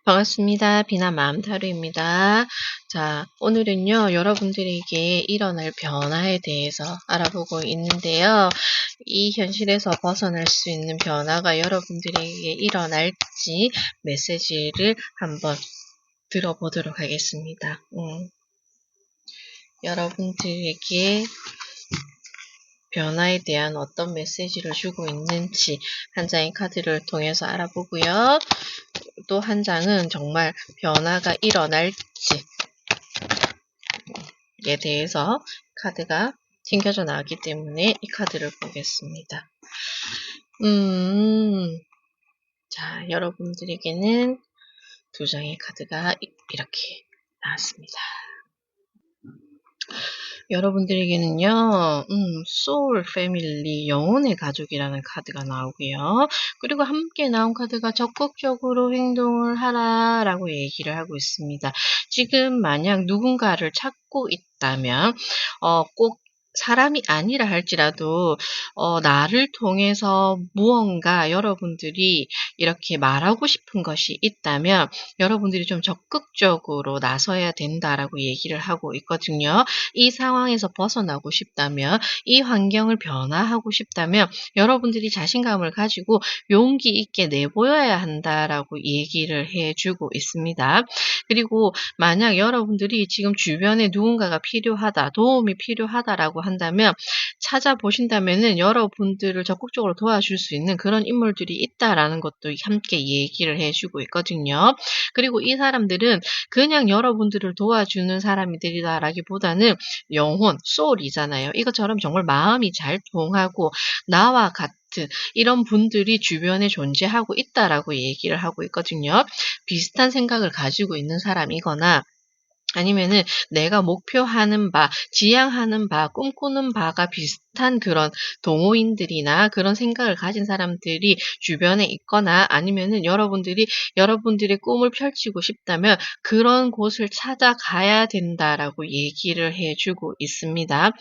반갑습니다. 비난 마음타로입니다. 자, 오늘은요, 여러분들에게 일어날 변화에 대해서 알아보고 있는데요. 이 현실에서 벗어날 수 있는 변화가 여러분들에게 일어날지 메시지를 한번 들어보도록 하겠습니다. 여러분들에게 변화에 대한 어떤 메시지를 주고 있는지 한 장의 카드를 통해서 알아보고요. 또 한 장은 정말 변화가 일어날지에 대해서 카드가 튕겨져 나왔기 때문에 이 카드를 보겠습니다. 자, 여러분들에게는 두 장의 카드가 이렇게 나왔습니다. 여러분들에게는요, 소울 패밀리, 영혼의 가족이라는 카드가 나오고요. 그리고 함께 나온 카드가 적극적으로 행동을 하라라고 얘기를 하고 있습니다. 지금 만약 누군가를 찾고 있다면, 꼭 사람이 아니라 할지라도 나를 통해서 무언가 여러분들이 이렇게 말하고 싶은 것이 있다면 여러분들이 좀 적극적으로 나서야 된다라고 얘기를 하고 있거든요. 이 상황에서 벗어나고 싶다면, 이 환경을 변화하고 싶다면 여러분들이 자신감을 가지고 용기 있게 내보여야 한다라고 얘기를 해주고 있습니다. 그리고 만약 여러분들이 지금 주변에 누군가가 필요하다, 도움이 필요하다라고 한다면 찾아보신다면은 여러분들을 적극적으로 도와줄 수 있는 그런 인물들이 있다라는 것도 함께 얘기를 해주고 있거든요. 그리고 이 사람들은 그냥 여러분들을 도와주는 사람들이다라기보다는 영혼, 소울이잖아요. 이것처럼 정말 마음이 잘 통하고 나와 같은 이런 분들이 주변에 존재하고 있다라고 얘기를 하고 있거든요. 비슷한 생각을 가지고 있는 사람이거나 아니면은 내가 목표하는 바, 지향하는 바, 꿈꾸는 바가 비슷한 그런 동호인들이나 그런 생각을 가진 사람들이 주변에 있거나 아니면은 여러분들의 꿈을 펼치고 싶다면 그런 곳을 찾아가야 된다라고 얘기를 해주고 있습니다.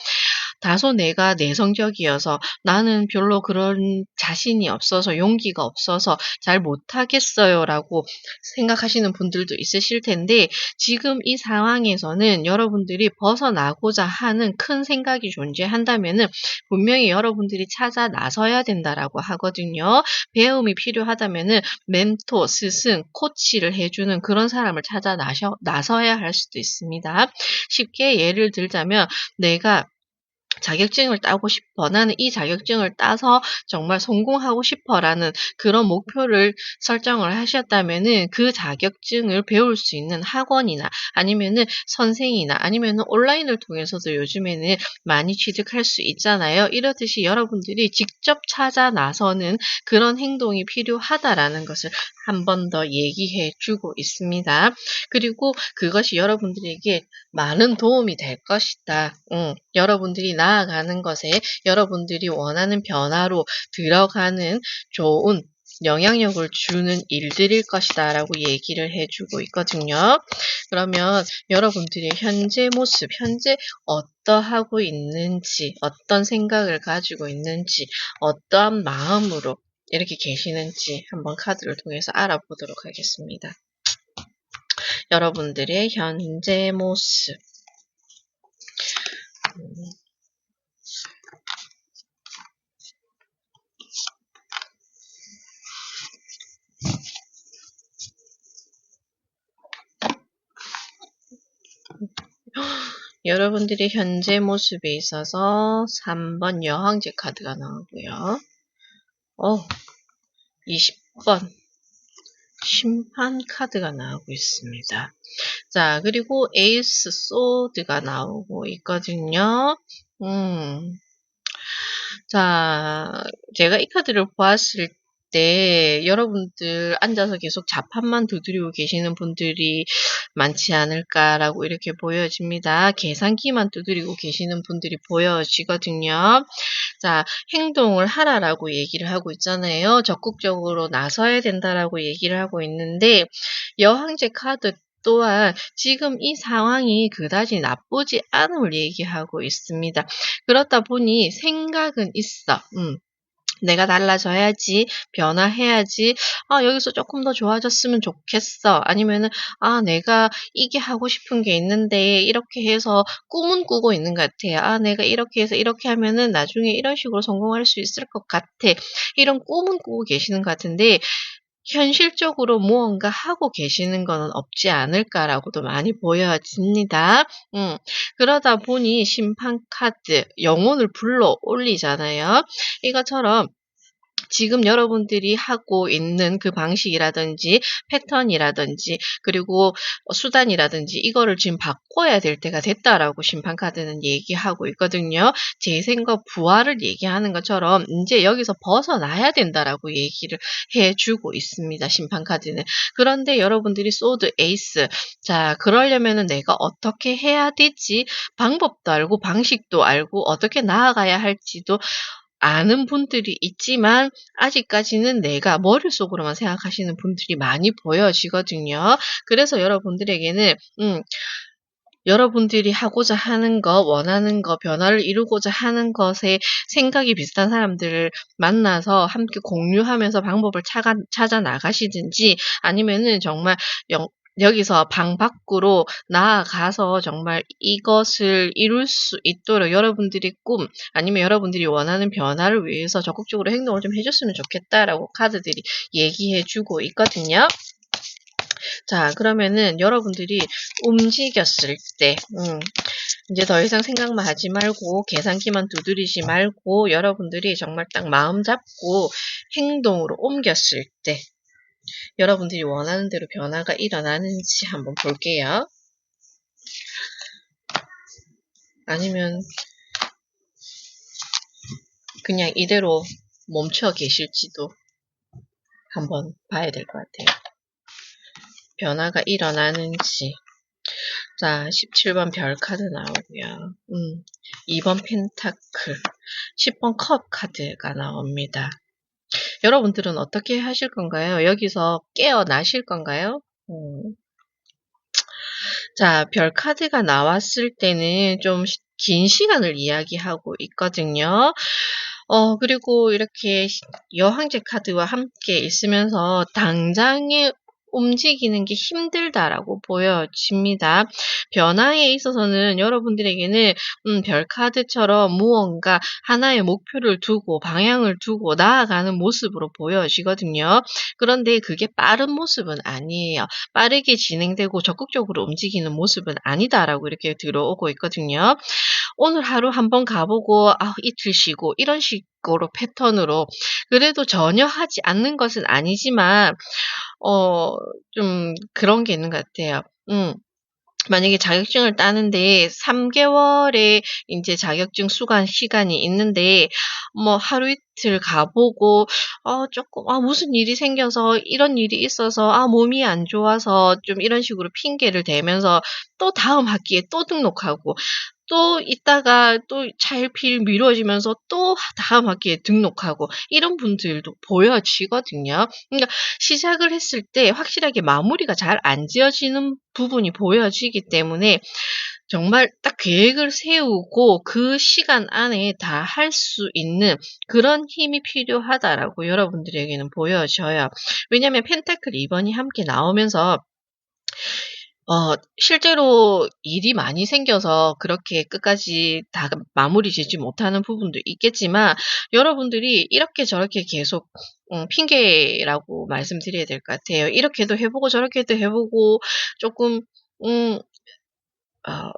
다소 내가 내성적이어서 나는 별로 그런 자신이 없어서 용기가 없어서 잘 못하겠어요라고 생각하시는 분들도 있으실 텐데 지금 이 상황에서는 여러분들이 벗어나고자 하는 큰 생각이 존재한다면은 분명히 여러분들이 찾아 나서야 된다라고 하거든요. 배움이 필요하다면은 멘토, 스승, 코치를 해주는 그런 사람을 찾아 나서야 할 수도 있습니다. 쉽게 예를 들자면 내가 자격증을 따고 싶어. 나는 이 자격증을 따서 정말 성공하고 싶어라는 그런 목표를 설정을 하셨다면은 그 자격증을 배울 수 있는 학원이나 아니면은 선생이나 아니면은 온라인을 통해서도 요즘에는 많이 취득할 수 있잖아요. 이렇듯이 여러분들이 직접 찾아 나서는 그런 행동이 필요하다라는 것을 한 번 더 얘기해 주고 있습니다. 그리고 그것이 여러분들에게 많은 도움이 될 것이다. 여러분들이 나아가는 것에 여러분들이 원하는 변화로 들어가는 좋은 영향력을 주는 일들일 것이다 라고 얘기를 해주고 있거든요. 그러면 여러분들의 현재 모습, 현재 어떠하고 있는지, 어떤 생각을 가지고 있는지, 어떠한 마음으로 이렇게 계시는지 한번 카드를 통해서 알아보도록 하겠습니다. 여러분들의 현재 모습. 여러분들의 현재 모습에 있어서 3번 여왕제 카드가 나오고요. 20번 심판 카드가 나오고 있습니다. 자, 그리고 에이스 소드가 나오고 있거든요. 자, 제가 이 카드를 보았을 때 여러분들 앉아서 계속 자판만 두드리고 계시는 분들이 많지 않을까라고 이렇게 보여집니다. 계산기만 두드리고 계시는 분들이 보여지거든요. 자, 행동을 하라라고 얘기를 하고 있잖아요. 적극적으로 나서야 된다라고 얘기를 하고 있는데 여왕제 카드 또한 지금 이 상황이 그다지 나쁘지 않음을 얘기하고 있습니다. 그렇다 보니 생각은 있어. 내가 달라져야지, 변화해야지, 여기서 조금 더 좋아졌으면 좋겠어. 아니면은, 내가 이게 하고 싶은 게 있는데, 이렇게 해서 꿈은 꾸고 있는 것 같아요. 내가 이렇게 해서 이렇게 하면은 나중에 이런 식으로 성공할 수 있을 것 같아. 이런 꿈은 꾸고 계시는 것 같은데, 현실적으로 무언가 하고 계시는 거는 없지 않을까라고도 많이 보여집니다. 그러다 보니 심판 카드, 영혼을 불러 올리잖아요. 이것처럼 지금 여러분들이 하고 있는 그 방식이라든지 패턴이라든지 그리고 수단이라든지 이거를 지금 바꿔야 될 때가 됐다라고 심판카드는 얘기하고 있거든요. 재생과 부활을 얘기하는 것처럼 이제 여기서 벗어나야 된다라고 얘기를 해주고 있습니다. 심판카드는. 그런데 여러분들이 소드 에이스, 자 그러려면은 내가 어떻게 해야 되지? 방법도 알고 방식도 알고 어떻게 나아가야 할지도 아는 분들이 있지만 아직까지는 내가 머릿속으로만 생각하시는 분들이 많이 보여지거든요. 그래서 여러분들에게는 여러분들이 하고자 하는 것, 원하는 것, 변화를 이루고자 하는 것에 생각이 비슷한 사람들을 만나서 함께 공유하면서 방법을 찾아 나가시든지 아니면은 정말 여기서 방 밖으로 나아가서 정말 이것을 이룰 수 있도록 여러분들의 꿈 아니면 여러분들이 원하는 변화를 위해서 적극적으로 행동을 좀 해줬으면 좋겠다라고 카드들이 얘기해 주고 있거든요. 자, 그러면은 여러분들이 움직였을 때, 이제 더 이상 생각만 하지 말고 계산기만 두드리지 말고 여러분들이 정말 딱 마음 잡고 행동으로 옮겼을 때 여러분들이 원하는 대로 변화가 일어나는지 한번 볼게요. 아니면 그냥 이대로 멈춰 계실지도 한번 봐야 될 것 같아요. 변화가 일어나는지. 자, 17번 별 카드 나오고요. 2번 펜타클, 10번 컵 카드가 나옵니다. 여러분들은 어떻게 하실 건가요? 여기서 깨어나실 건가요? 자, 별 카드가 나왔을 때는 좀 긴 시간을 이야기하고 있거든요. 그리고 이렇게 여왕제 카드와 함께 있으면서 당장에 움직이는 게 힘들다라고 보여집니다. 변화에 있어서는 여러분들에게는 별 카드처럼 무언가 하나의 목표를 두고 방향을 두고 나아가는 모습으로 보여지거든요. 그런데 그게 빠른 모습은 아니에요. 빠르게 진행되고 적극적으로 움직이는 모습은 아니다라고 이렇게 들어오고 있거든요. 오늘 하루 한번 가보고 이틀 쉬고 이런 식으로 패턴으로 그래도 전혀 하지 않는 것은 아니지만 좀 그런 게 있는 것 같아요. 만약에 자격증을 따는데 3개월의 인제 자격증 수강 시간이 있는데 뭐 하루 이틀 가보고 쪼끔 무슨 일이 생겨서 이런 일이 있어서 몸이 안 좋아서 좀 이런 식으로 핑계를 대면서 또 다음 학기에 또 등록하고 또 있다가 또 차일피일 미뤄지면서 또 다음 학기에 등록하고 이런 분들도 보여지거든요. 그러니까 시작을 했을 때 확실하게 마무리가 잘 안 지어지는 부분이 보여지기 때문에 정말 딱 계획을 세우고 그 시간 안에 다 할 수 있는 그런 힘이 필요하다라고 여러분들에게는 보여져요. 왜냐하면 펜타클 2번이 함께 나오면서 실제로 일이 많이 생겨서 그렇게 끝까지 다 마무리 짓지 못하는 부분도 있겠지만 여러분들이 이렇게 저렇게 계속 핑계라고 말씀드려야 될 것 같아요. 이렇게도 해 보고 저렇게도 해 보고 쪼끔 음 어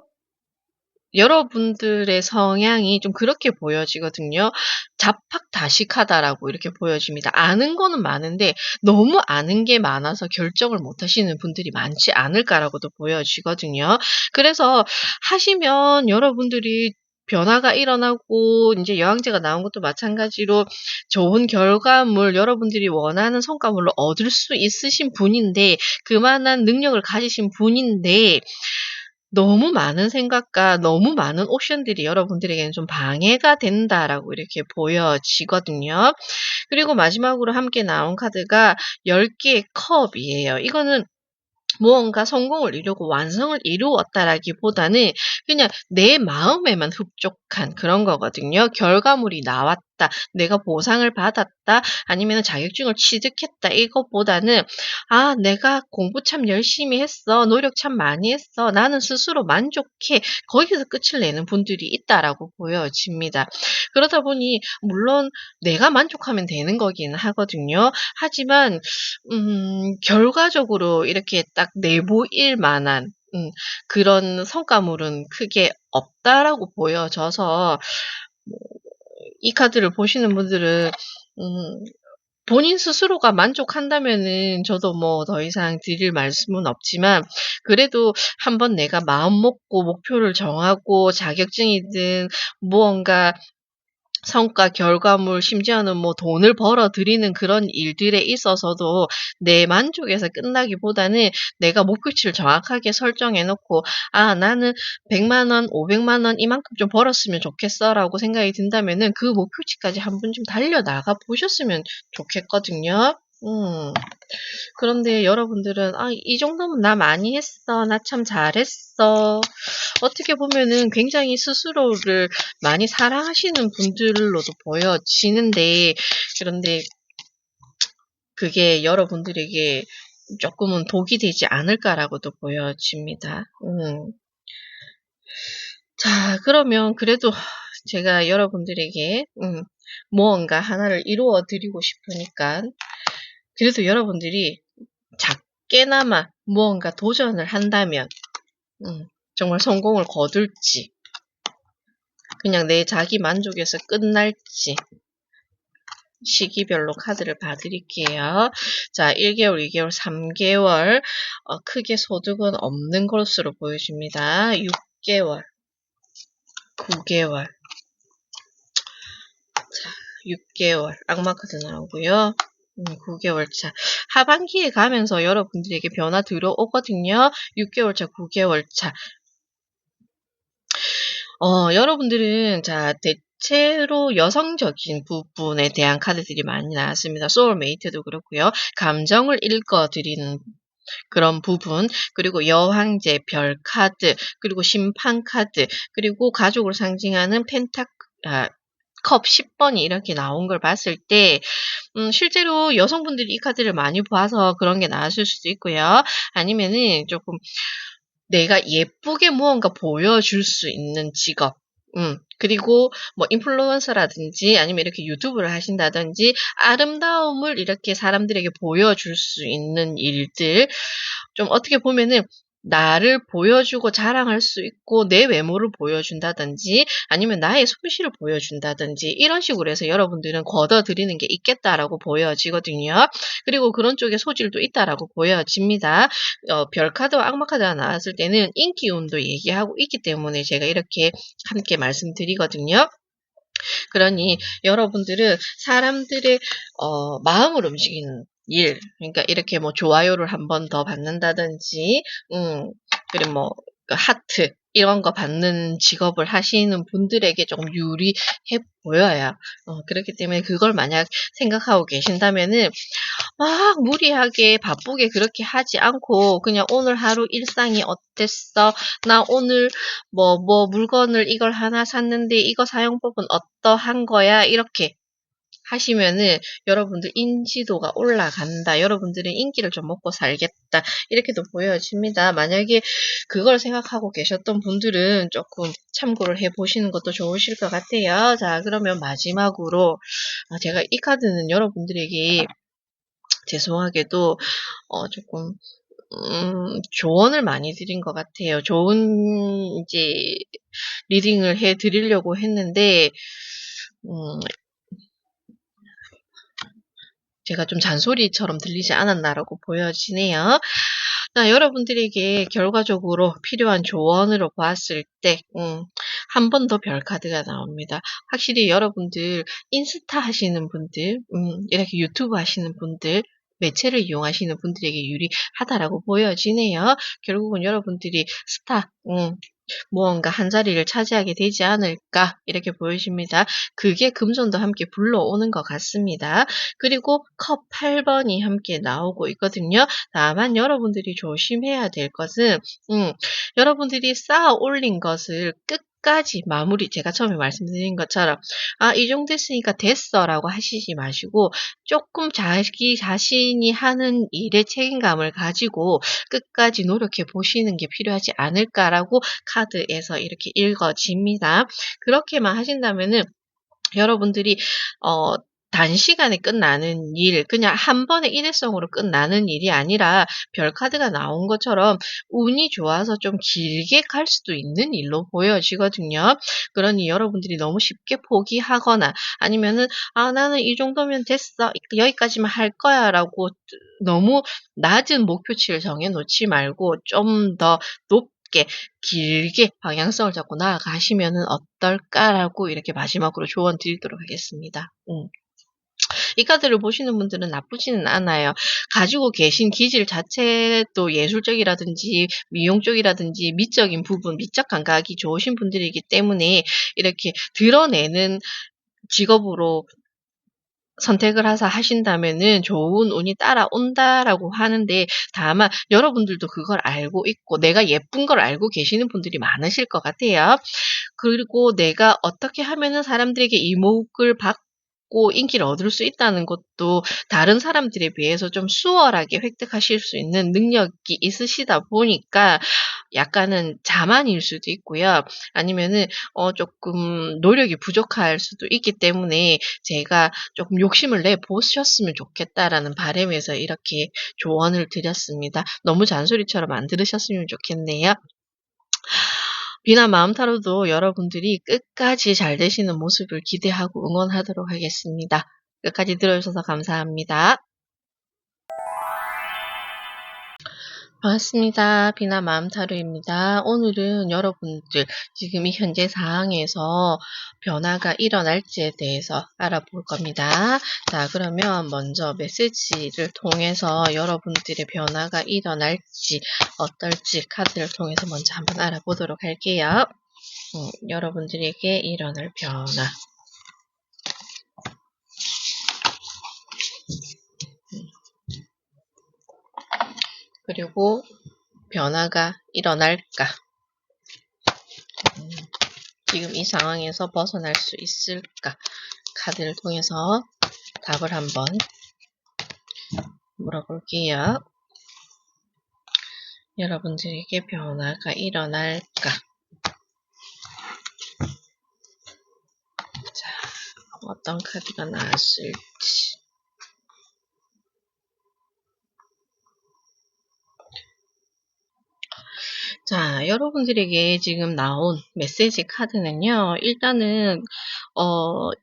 여러분들의 성향이 좀 그렇게 보여지거든요. 자팍다식하다라고 이렇게 보여집니다. 아는 거는 많은데 너무 아는 게 많아서 결정을 못 하시는 분들이 많지 않을까라고도 보여지거든요. 그래서 하시면 여러분들이 변화가 일어나고 인제 여왕제가 나온 것도 마찬가지로 좋은 결과물 여러분들이 원하는 성과물로 얻을 수 있으신 분인데 그만한 능력을 가지신 분인데 너무 많은 생각과 너무 많은 옵션들이 여러분들에게는 좀 방해가 된다라고 이렇게 보여지거든요. 그리고 마지막으로 함께 나온 카드가 10개의 컵이에요. 이거는 무언가 성공을 이루고 완성을 이루었다라기보다는 그냥 내 마음에만 흡족한 그런 거거든요. 결과물이 나왔다. 했다, 내가 보상을 받았다, 아니면 자격증을 취득했다, 이것보다는 내가 공부 참 열심히 했어, 노력 참 많이 했어, 나는 스스로 만족해, 거기서 끝을 내는 분들이 있다라고 보여집니다. 그러다 보니 물론 내가 만족하면 되는 거긴 하거든요. 하지만 결과적으로 이렇게 딱 내보일 만한 그런 성과물은 크게 없다라고 보여져서 이 카드를 보시는 분들은 본인 스스로가 만족한다면은 저도 뭐 더 이상 드릴 말씀은 없지만, 그래도 한번 내가 마음 먹고 목표를 정하고 자격증이든 무언가 성과, 결과물, 심지어는 뭐 돈을 벌어 들이는 그런 일들에 있어서도 내 만족에서 끝나기보다는 내가 목표치를 정확하게 설정해 놓고 나는 100만 원, 500만 원 이만큼 좀 벌었으면 좋겠어라고 생각이 든다면은 그 목표치까지 한 번 좀 달려나가 보셨으면 좋겠거든요. 그런데 여러분들은 이 정도면 나 많이 했어, 나 참 잘했어, 어떻게 보면은 굉장히 스스로를 많이 사랑하시는 분들로도 보여지는데, 그런데 그게 여러분들에게 조금은 독이 되지 않을까라고도 보여집니다. 자, 그러면 그래도 제가 여러분들에게 무언가 하나를 이루어 드리고 싶으니까, 그래도 여러분들이 작게나마 무언가 도전을 한다면 정말 성공을 거둘지, 그냥 내 자기 만족에서 끝날지 시기별로 카드를 봐드릴게요. 자, 1개월, 2개월, 3개월, 크게 소득은 없는 것으로 보여집니다. 6개월, 9개월, 자, 6개월, 악마 카드 나오고요. 9개월 차. 하반기에 가면서 여러분들에게 변화 들어오거든요. 6개월 차, 9개월 차. 여러분들은 대체로 여성적인 부분에 대한 카드들이 많이 나왔습니다. 소울메이트도 그렇고요. 감정을 읽어드리는 그런 부분, 그리고 여왕제, 별카드, 그리고 심판카드, 그리고 가족을 상징하는 컵 10번이 이렇게 나온 걸 봤을 때 실제로 여성분들이 이 카드를 많이 봐서 그런 게 나왔을 수도 있고요. 아니면은 조금 내가 예쁘게 무언가 보여줄 수 있는 직업, 그리고 뭐 인플루언서라든지 아니면 이렇게 유튜브를 하신다든지 아름다움을 이렇게 사람들에게 보여줄 수 있는 일들, 좀 어떻게 보면은 나를 보여주고 자랑할 수 있고 내 외모를 보여준다든지 아니면 나의 솜씨를 보여준다든지 이런 식으로 해서 여러분들은 걷어들이는 게 있겠다라고 보여지거든요. 그리고 그런 쪽에 소질도 있다라고 보여집니다. 별카드와 악마카드가 나왔을 때는 인기운도 얘기하고 있기 때문에 제가 이렇게 함께 말씀드리거든요. 그러니 여러분들은 사람들의 마음을 움직이는 일, 그러니까 이렇게 뭐 좋아요를 한 번 더 받는다든지, 그리고 뭐 하트 이런 거 받는 직업을 하시는 분들에게 조금 유리해 보여요. 그렇기 때문에 그걸 만약 생각하고 계신다면은 막 무리하게 바쁘게 그렇게 하지 않고 그냥 오늘 하루 일상이 어땠어? 나 오늘 뭐 물건을 이걸 하나 샀는데 이거 사용법은 어떠한 거야? 이렇게 하시면은 여러분들 인지도가 올라간다, 여러분들은 인기를 좀 먹고 살겠다, 이렇게도 보여집니다. 만약에 그걸 생각하고 계셨던 분들은 조금 참고를 해보시는 것도 좋으실 것 같아요. 자, 그러면 마지막으로 제가 이 카드는 여러분들에게 죄송하게도 조금 조언을 많이 드린 것 같아요. 좋은 이제 리딩을 해 드리려고 했는데 제가 좀 잔소리처럼 들리지 않았나라고 보여지네요. 자, 여러분들에게 결과적으로 필요한 조언으로 봤을 때 한 번 더 별카드가 나옵니다. 확실히 여러분들 인스타 하시는 분들, 이렇게 유튜브 하시는 분들, 매체를 이용하시는 분들에게 유리하다라고 보여지네요. 결국은 여러분들이 스타, 무언가 한 자리를 차지하게 되지 않을까 이렇게 보여집니다. 그게 금전도 함께 불러오는 것 같습니다. 그리고 컵 8번이 함께 나오고 있거든요. 다만 여러분들이 조심해야 될 것은 여러분들이 쌓아 올린 것을 끝까지 마무리, 제가 처음에 말씀드린 것처럼 이 정도 했으니까 됐어 라고 하시지 마시고 조금 자기 자신이 하는 일에 책임감을 가지고 끝까지 노력해 보시는 게 필요하지 않을까라고 카드에서 이렇게 읽어집니다. 그렇게만 하신다면은 여러분들이 단시간에 끝나는 일, 그냥 한 번의 일회성으로 끝나는 일이 아니라 별 카드가 나온 것처럼 운이 좋아서 좀 길게 갈 수도 있는 일로 보여지거든요. 그러니 여러분들이 너무 쉽게 포기하거나 아니면은 나는 이 정도면 됐어. 여기까지만 할 거야 라고 너무 낮은 목표치를 정해 놓지 말고 좀 더 높게 길게 방향성을 잡고 나아가시면은 어떨까라고 이렇게 마지막으로 조언 드리도록 하겠습니다. 이 카드를 보시는 분들은 나쁘지는 않아요. 가지고 계신 기질 자체도 예술적이라든지 미용 쪽이라든지 미적인 부분, 미적 감각이 좋으신 분들이기 때문에 이렇게 드러내는 직업으로 선택을 해서 하신다면은 좋은 운이 따라온다라고 하는데, 다만 여러분들도 그걸 알고 있고 내가 예쁜 걸 알고 계시는 분들이 많으실 것 같아요. 그리고 내가 어떻게 하면은 사람들에게 이목을 받고 인기를 얻을 수 있다는 것도 다른 사람들에 비해서 좀 수월하게 획득하실 수 있는 능력이 있으시다 보니까 약간은 자만일 수도 있고요. 아니면은 조금 노력이 부족할 수도 있기 때문에 제가 조금 욕심을 내 보셨으면 좋겠다라는 바람에서 이렇게 조언을 드렸습니다. 너무 잔소리처럼 안 들으셨으면 좋겠네요. 비나 마음타로도 여러분들이 끝까지 잘 되시는 모습을 기대하고 응원하도록 하겠습니다. 끝까지 들어주셔서 감사합니다. 반갑습니다. 비나 마음타로입니다. 오늘은 여러분들 지금 이 현재 상황에서 변화가 일어날지에 대해서 알아볼 겁니다. 자, 그러면 먼저 메시지를 통해서 여러분들의 변화가 일어날지 어떨지 카드를 통해서 먼저 한번 알아보도록 할게요. 여러분들에게 일어날 변화. 그리고 변화가 일어날까? 지금 이 상황에서 벗어날 수 있을까? 카드를 통해서 답을 한번 물어볼게요. 여러분들에게 변화가 일어날까? 자, 어떤 카드가 나왔을지. 자, 여러분들에게 지금 나온 메시지 카드는요, 일단은,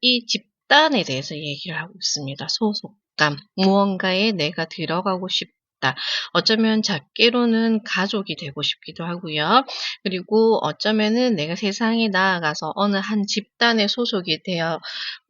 이 집단에 대해서 얘기를 하고 있습니다. 소속감, 무언가에 내가 들어가고 싶다. 어쩌면 작게로는 가족이 되고 싶기도 하고요. 그리고 어쩌면은 내가 세상에 나아가서 어느 한 집단에 소속이 되어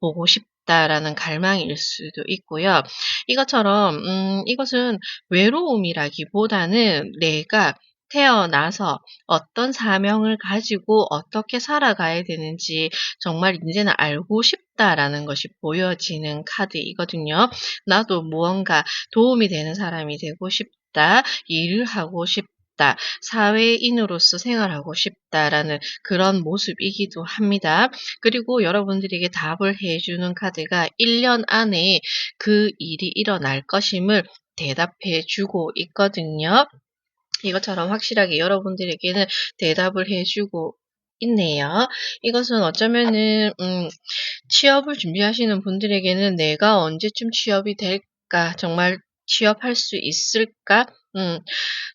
보고 싶다라는 갈망일 수도 있고요. 이것처럼, 이것은 외로움이라기보다는 내가 태어나서 어떤 사명을 가지고 어떻게 살아가야 되는지 정말 이제는 알고 싶다라는 것이 보여지는 카드이거든요. 나도 무언가 도움이 되는 사람이 되고 싶다, 일을 하고 싶다, 사회인으로서 생활하고 싶다라는 그런 모습이기도 합니다. 그리고 여러분들에게 답을 해주는 카드가 1년 안에 그 일이 일어날 것임을 대답해 주고 있거든요. 이것처럼 확실하게 여러분들에게는 대답을 해주고 있네요. 이것은 어쩌면은 취업을 준비하시는 분들에게는 내가 언제쯤 취업이 될까? 정말 취업할 수 있을까?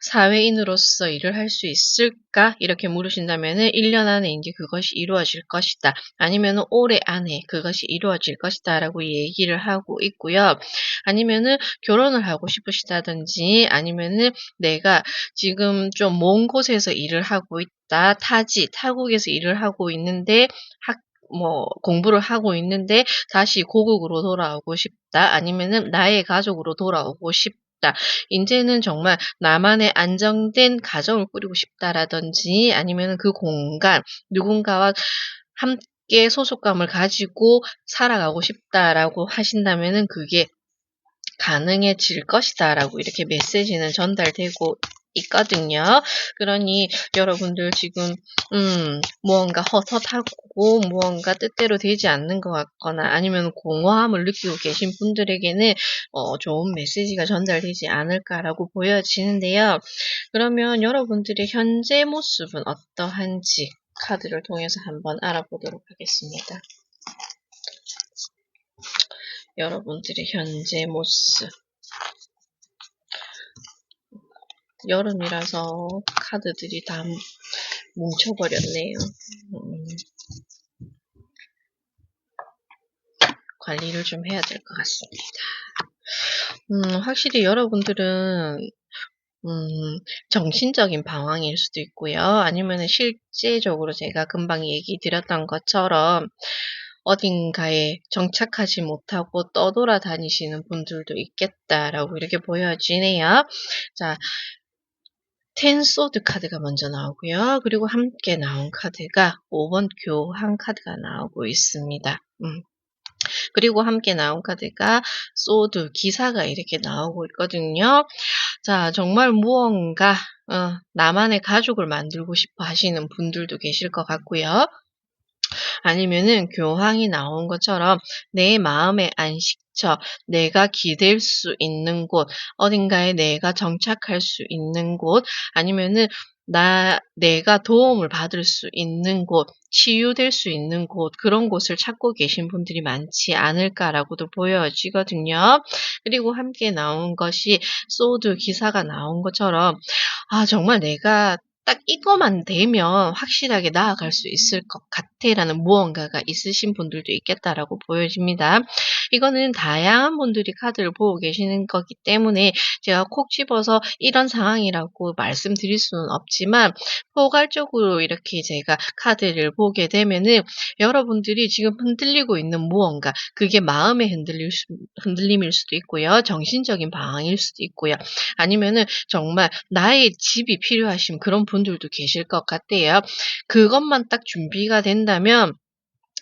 사회인으로서 일을 할 수 있을까? 이렇게 물으신다면은 1년 안에 이제 그것이 이루어질 것이다. 아니면은 올해 안에 그것이 이루어질 것이다. 라고 얘기를 하고 있고요. 아니면은 결혼을 하고 싶으시다든지 아니면은 내가 지금 좀 먼 곳에서 일을 하고 있다. 타국에서 일을 하고 있는데 공부를 하고 있는데 다시 고국으로 돌아오고 싶다. 아니면은 나의 가족으로 돌아오고 싶다. 이제는 정말 나만의 안정된 가정을 꾸리고 싶다라든지 아니면은 그 공간, 누군가와 함께 소속감을 가지고 살아가고 싶다라고 하신다면은 그게 가능해질 것이다라고 이렇게 메시지는 전달되고 있거든요. 그러니 여러분들 지금 무언가 헛헛하고 무언가 뜻대로 되지 않는 것 같거나 아니면 공허함을 느끼고 계신 분들에게는 좋은 메시지가 전달되지 않을까라고 보여지는데요. 그러면 여러분들의 현재 모습은 어떠한지 카드를 통해서 한번 알아보도록 하겠습니다. 여러분들의 현재 모습. 여름이라서 카드들이 다 뭉쳐버렸네요. 관리를 좀 해야 될 것 같습니다. 확실히 여러분들은 정신적인 방황일 수도 있고요. 아니면 실제적으로 제가 금방 얘기 드렸던 것처럼 어딘가에 정착하지 못하고 떠돌아다니시는 분들도 있겠다라고 이렇게 보여지네요. 자, 텐 소드 카드가 먼저 나오고요. 그리고 함께 나온 카드가 5번 교황 카드가 나오고 있습니다. 그리고 함께 나온 카드가 소드 기사가 이렇게 나오고 있거든요. 자, 정말 무언가 나만의 가족을 만들고 싶어 하시는 분들도 계실 것 같고요. 아니면은 교황이 나온 것처럼 내 마음의 안식처, 내가 기댈 수 있는 곳, 어딘가에 내가 정착할 수 있는 곳, 아니면은 내가 도움을 받을 수 있는 곳, 치유될 수 있는 곳, 그런 곳을 찾고 계신 분들이 많지 않을까라고도 보여지거든요. 그리고 함께 나온 것이 소드 기사가 나온 것처럼 정말 내가 딱 이거만 되면 확실하게 나아갈 수 있을 것 같아라는 무언가가 있으신 분들도 있겠다라고 보여집니다. 이거는 다양한 분들이 카드를 보고 계시는 거기 때문에 제가 콕 집어서 이런 상황이라고 말씀드릴 수는 없지만 포괄적으로 이렇게 제가 카드를 보게 되면은 여러분들이 지금 흔들리고 있는 무언가, 그게 마음의 흔들림일 수도 있고요. 정신적인 방황일 수도 있고요. 아니면은 정말 나의 집이 필요하신 그런 분들도 계실 것 같아요. 그것만 딱 준비가 된다면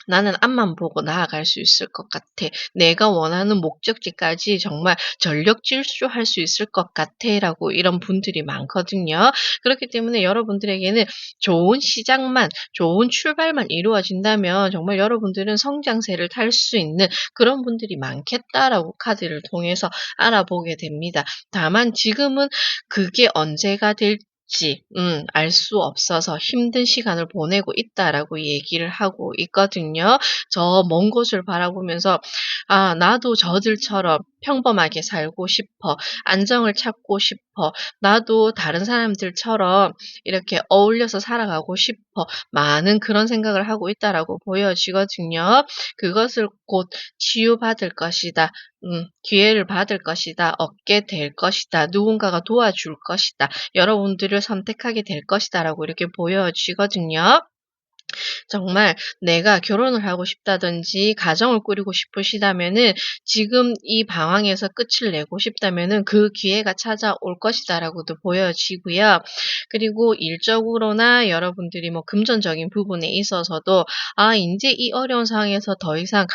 나는 앞만 보고 나아갈 수 있을 것 같아. 내가 원하는 목적지까지 정말 전력 질주할 수 있을 것 같아라고 이런 분들이 많거든요. 그렇기 때문에 여러분들에게는 좋은 시작만, 좋은 출발만 이루어진다면 정말 여러분들은 성장세를 탈 수 있는 그런 분들이 많겠다라고 카드를 통해서 알아보게 됩니다. 다만 지금은 그게 언제가 될지 알 수 없어서 힘든 시간을 보내고 있다라고 얘기를 하고 있거든요. 저 먼 곳을 바라보면서 나도 저들처럼 평범하게 살고 싶어. 안정을 찾고 싶어. 나도 다른 사람들처럼 이렇게 어울려서 살아가고 싶어. 많은 그런 생각을 하고 있다라고 보여지거든요. 그것을 곧 치유받을 것이다. 기회를 받을 것이다. 얻게 될 것이다. 누군가가 도와줄 것이다. 여러분들을 선택하게 될 것이다라고 이렇게 보여지거든요. 정말 내가 결혼을 하고 싶다든지 가정을 꾸리고 싶으시다면은 지금 이 방황에서 끝을 내고 싶다면은 그 기회가 찾아올 것이다라고도 보여지고요. 그리고 일적으로나 여러분들이 뭐 금전적인 부분에 있어서도 이제 이 어려운 상황에서 더 이상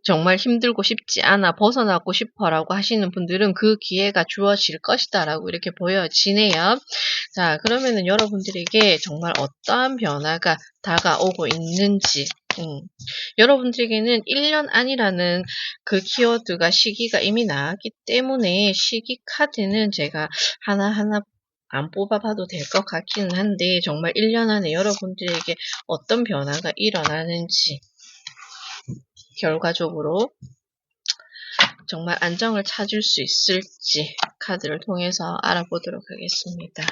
정말 힘들고 싶지 않아, 벗어나고 싶어라고 하시는 분들은 그 기회가 주어질 것이다라고 이렇게 보여지네요. 자, 그러면은 여러분들에게 정말 어떠한 변화가 다가오고 있는지, 여러분들에게는 1년 안이라는 그 키워드가 시기가 이미 나왔기 때문에 시기 카드는 제가 하나하나 안 뽑아봐도 될 것 같기는 한데 정말 1년 안에 여러분들에게 어떤 변화가 일어나는지 결과적으로 정말 안정을 찾을 수 있을지 카드를 통해서 알아보도록 하겠습니다.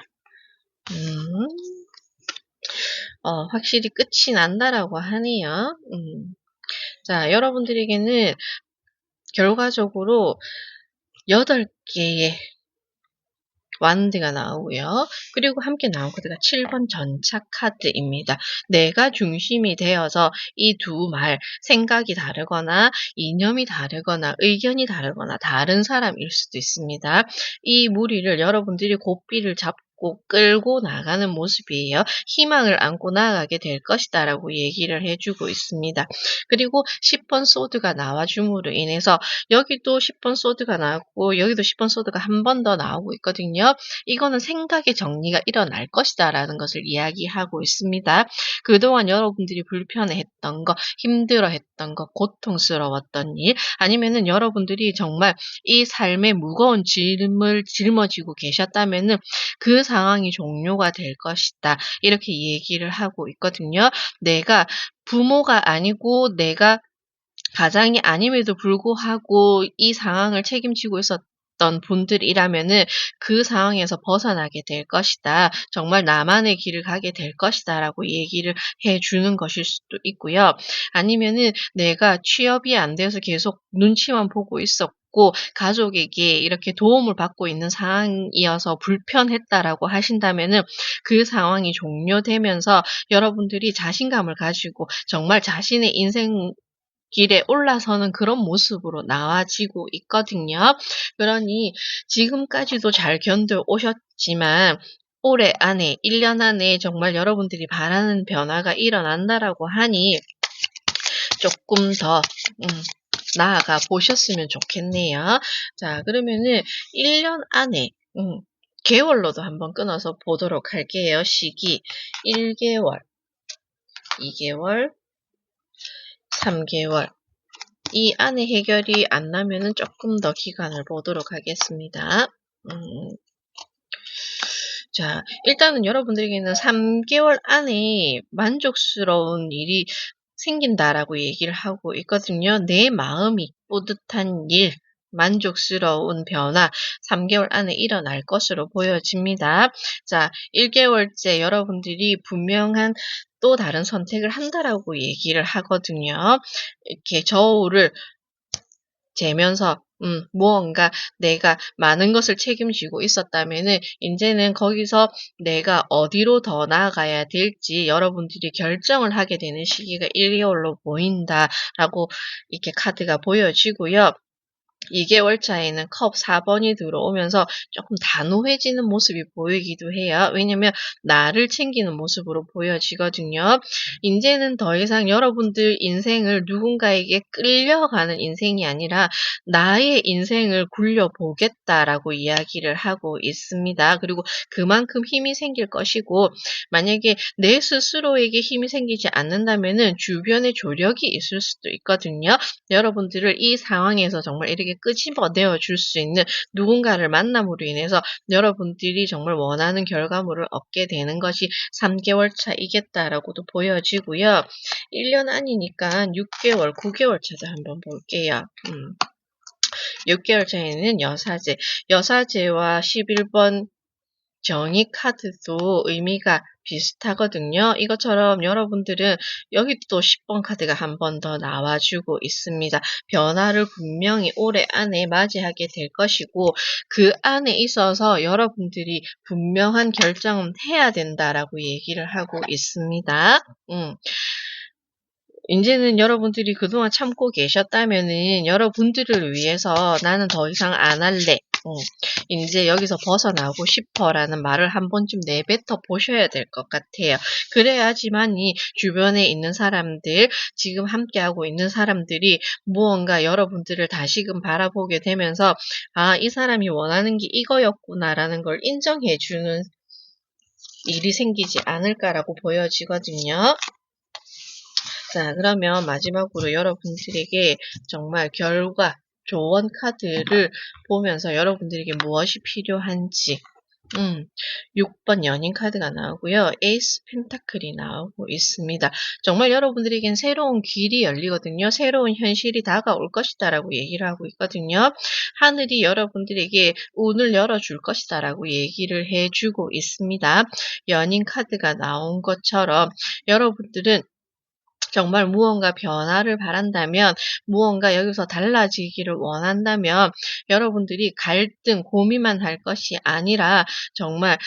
확실히 끝이 난다라고 하네요. 자, 여러분들에게는 결과적으로 8개의 완드가 나오고요. 그리고 함께 나온 카드가 7번 전차 카드입니다. 내가 중심이 되어서 이 두 말, 생각이 다르거나 이념이 다르거나 의견이 다르거나 다른 사람일 수도 있습니다. 이 무리를 여러분들이 고삐를 잡고 안고 끌고 나가는 모습이에요. 희망을 안고 나아가게 될 것이다 라고 얘기를 해주고 있습니다. 그리고 10번 소드가 나와줌으로 인해서 여기도 10번 소드가 나왔고 여기도 10번 소드가 한 번 더 나오고 있거든요. 이거는 생각의 정리가 일어날 것이다 라는 것을 이야기하고 있습니다. 그동안 여러분들이 불편해했던 거, 힘들어했던 거, 고통스러웠던 일, 아니면은 여러분들이 정말 이 삶의 무거운 짐을 짊어지고 계셨다면은 그 상황이 종료가 될 것이다. 이렇게 얘기를 하고 있거든요. 내가 부모가 아니고 내가 가장이 아님에도 불구하고 이 상황을 책임지고 있었던 분들이라면은 그 상황에서 벗어나게 될 것이다. 정말 나만의 길을 가게 될 것이다. 라고 얘기를 해주는 것일 수도 있고요. 아니면은 내가 취업이 안 돼서 계속 눈치만 보고 있었고 가족에게 이렇게 도움을 받고 있는 상황이어서 불편했다라고 하신다면은 그 상황이 종료되면서 여러분들이 자신감을 가지고 정말 자신의 인생 길에 올라서는 그런 모습으로 나와지고 있거든요. 그러니 지금까지도 잘 견뎌 오셨지만 올해 안에, 1년 안에 정말 여러분들이 바라는 변화가 일어난다라고 하니 조금 더 나아가 보셨으면 좋겠네요. 자, 그러면은 1년 안에 개월로도 한번 끊어서 보도록 할게요. 시기 1개월, 2개월, 3개월. 이 안에 해결이 안 나면은 조금 더 기간을 보도록 하겠습니다. 자, 일단은 여러분들에게는 3개월 안에 만족스러운 일이 생긴다라고 얘기를 하고 있거든요. 내 마음이 뿌듯한 일, 만족스러운 변화 3개월 안에 일어날 것으로 보여집니다. 자, 1개월째 여러분들이 분명한 또 다른 선택을 한다라고 얘기를 하거든요. 이렇게 저울을 재면서 무언가 내가 많은 것을 책임지고 있었다면은 이제는 거기서 내가 어디로 더 나아가야 될지 여러분들이 결정을 하게 되는 시기가 1개월로 보인다라고 이렇게 카드가 보여지고요. 2개월 차에는 컵 4번이 들어오면서 조금 단호해지는 모습이 보이기도 해요. 왜냐면 나를 챙기는 모습으로 보여지거든요. 이제는 더 이상 여러분들 인생을 누군가에게 끌려가는 인생이 아니라 나의 인생을 굴려보겠다라고 이야기를 하고 있습니다. 그리고 그만큼 힘이 생길 것이고 만약에 내 스스로에게 힘이 생기지 않는다면은 주변에 조력이 있을 수도 있거든요. 여러분들을 이 상황에서 정말 이렇게 끄집어내어 줄 수 있는 누군가를 만남으로 인해서 여러분들이 정말 원하는 결과물을 얻게 되는 것이 3개월 차이겠다라고도 보여지고요. 1년 아니니까 6개월, 9개월 차도 한번 볼게요. 6개월 차에는 여사제, 여사제와 11번 정의 카드도 의미가 비슷하거든요. 이것처럼 여러분들은 여기 또 10번 카드가 한 번 더 나와주고 있습니다. 변화를 분명히 올해 안에 맞이하게 될 것이고 그 안에 있어서 여러분들이 분명한 결정은 해야 된다라고 얘기를 하고 있습니다. 이제는 여러분들이 그동안 참고 계셨다면은 여러분들을 위해서 나는 더 이상 안 할래. 이제 여기서 벗어나고 싶어라는 말을 한 번쯤 내뱉어 보셔야 될 것 같아요. 그래야지만이 주변에 있는 사람들, 지금 함께하고 있는 사람들이 무언가 여러분들을 다시금 바라보게 되면서 아, 이 사람이 원하는 게 이거였구나라는 걸 인정해 주는 일이 생기지 않을까라고 보여지거든요. 자, 그러면 마지막으로 여러분들에게 정말 결과, 조언 카드를 보면서 여러분들에게 무엇이 필요한지 6번 연인 카드가 나오고요. 에이스 펜타클이 나오고 있습니다. 정말 여러분들에겐 새로운 길이 열리거든요. 새로운 현실이 다가올 것이다 라고 얘기를 하고 있거든요. 하늘이 여러분들에게 운을 열어줄 것이다 라고 얘기를 해주고 있습니다. 연인 카드가 나온 것처럼 여러분들은 정말 무언가 변화를 바란다면, 무언가 여기서 달라지기를 원한다면 여러분들이 갈등, 고민만 할 것이 아니라 정말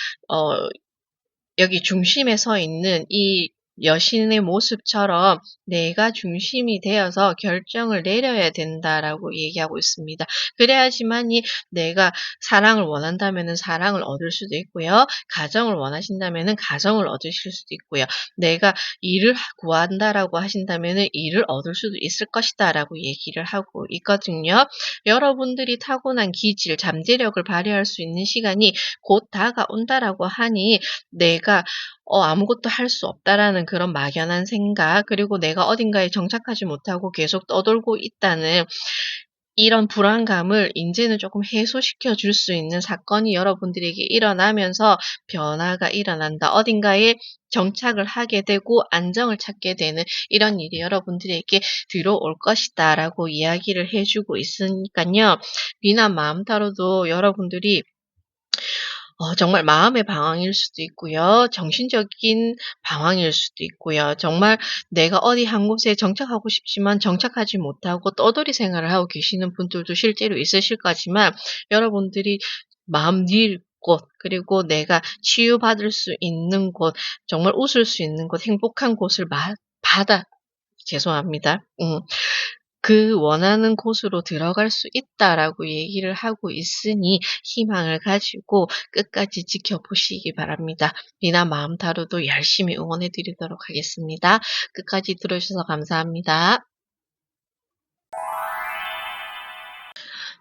여기 중심에 서 있는 이 여신의 모습처럼 내가 중심이 되어서 결정을 내려야 된다라고 얘기하고 있습니다. 그래야지만이 내가 사랑을 원한다면은 사랑을 얻을 수도 있고요. 가정을 원하신다면은 가정을 얻으실 수도 있고요. 내가 일을 구한다라고 하신다면은 일을 얻을 수도 있을 것이다라고 얘기를 하고 있거든요. 여러분들이 타고난 기질, 잠재력을 발휘할 수 있는 시간이 곧 다가온다라고 하니 내가 아무것도 할 수 없다라는 그런 막연한 생각, 그리고 내가 어딘가에 정착하지 못하고 계속 떠돌고 있다는 이런 불안감을 인제는 조금 해소시켜 줄 수 있는 사건이 여러분들에게 일어나면서 변화가 일어난다. 어딘가에 정착을 하게 되고 안정을 찾게 되는 이런 일이 여러분들에게 들어올 것이다라고 이야기를 해 주고 있으니깐요. 미남 마음타로도 여러분들이 정말 마음의 방황일 수도 있고요. 정신적인 방황일 수도 있고요. 정말 내가 어디 한 곳에 정착하고 싶지만 정착하지 못하고 떠돌이 생활을 하고 계시는 분들도 실제로 있으실 거지만 여러분들이 마음 닐 곳, 그리고 내가 치유받을 수 있는 곳, 정말 웃을 수 있는 곳, 행복한 곳을 받아 죄송합니다. 그 원하는 곳으로 들어갈 수 있다라고 얘기를 하고 있으니 희망을 가지고 끝까지 지켜보시기 바랍니다. 미남 마음타로도 열심히 응원해 드리도록 하겠습니다. 끝까지 들어주셔서 감사합니다.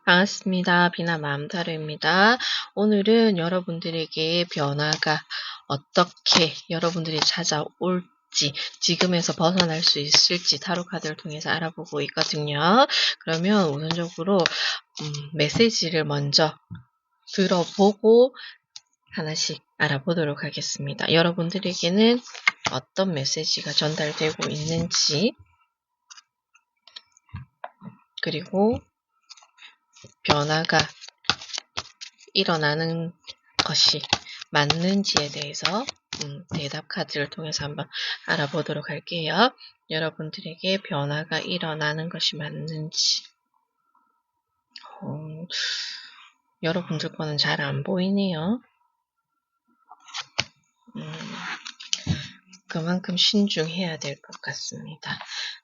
반갑습니다. 비나 마음타로입니다. 오늘은 여러분들에게 변화가 어떻게 여러분들이 찾아올지, 지금에서 벗어날 수 있을지 타로 카드를 통해서 알아보고 있거든요. 그러면 우선적으로 메시지를 먼저 들어보고 하나씩 알아보도록 하겠습니다. 여러분들에게는 어떤 메시지가 전달되고 있는지, 그리고 변화가 일어나는 것이 맞는지에 대해서 대답 카드를 통해서 한번 알아보도록 할게요. 여러분들에게 변화가 일어나는 것이 맞는지. 여러분들 거는 잘 안 보이네요. 그만큼 신중해야 될 것 같습니다.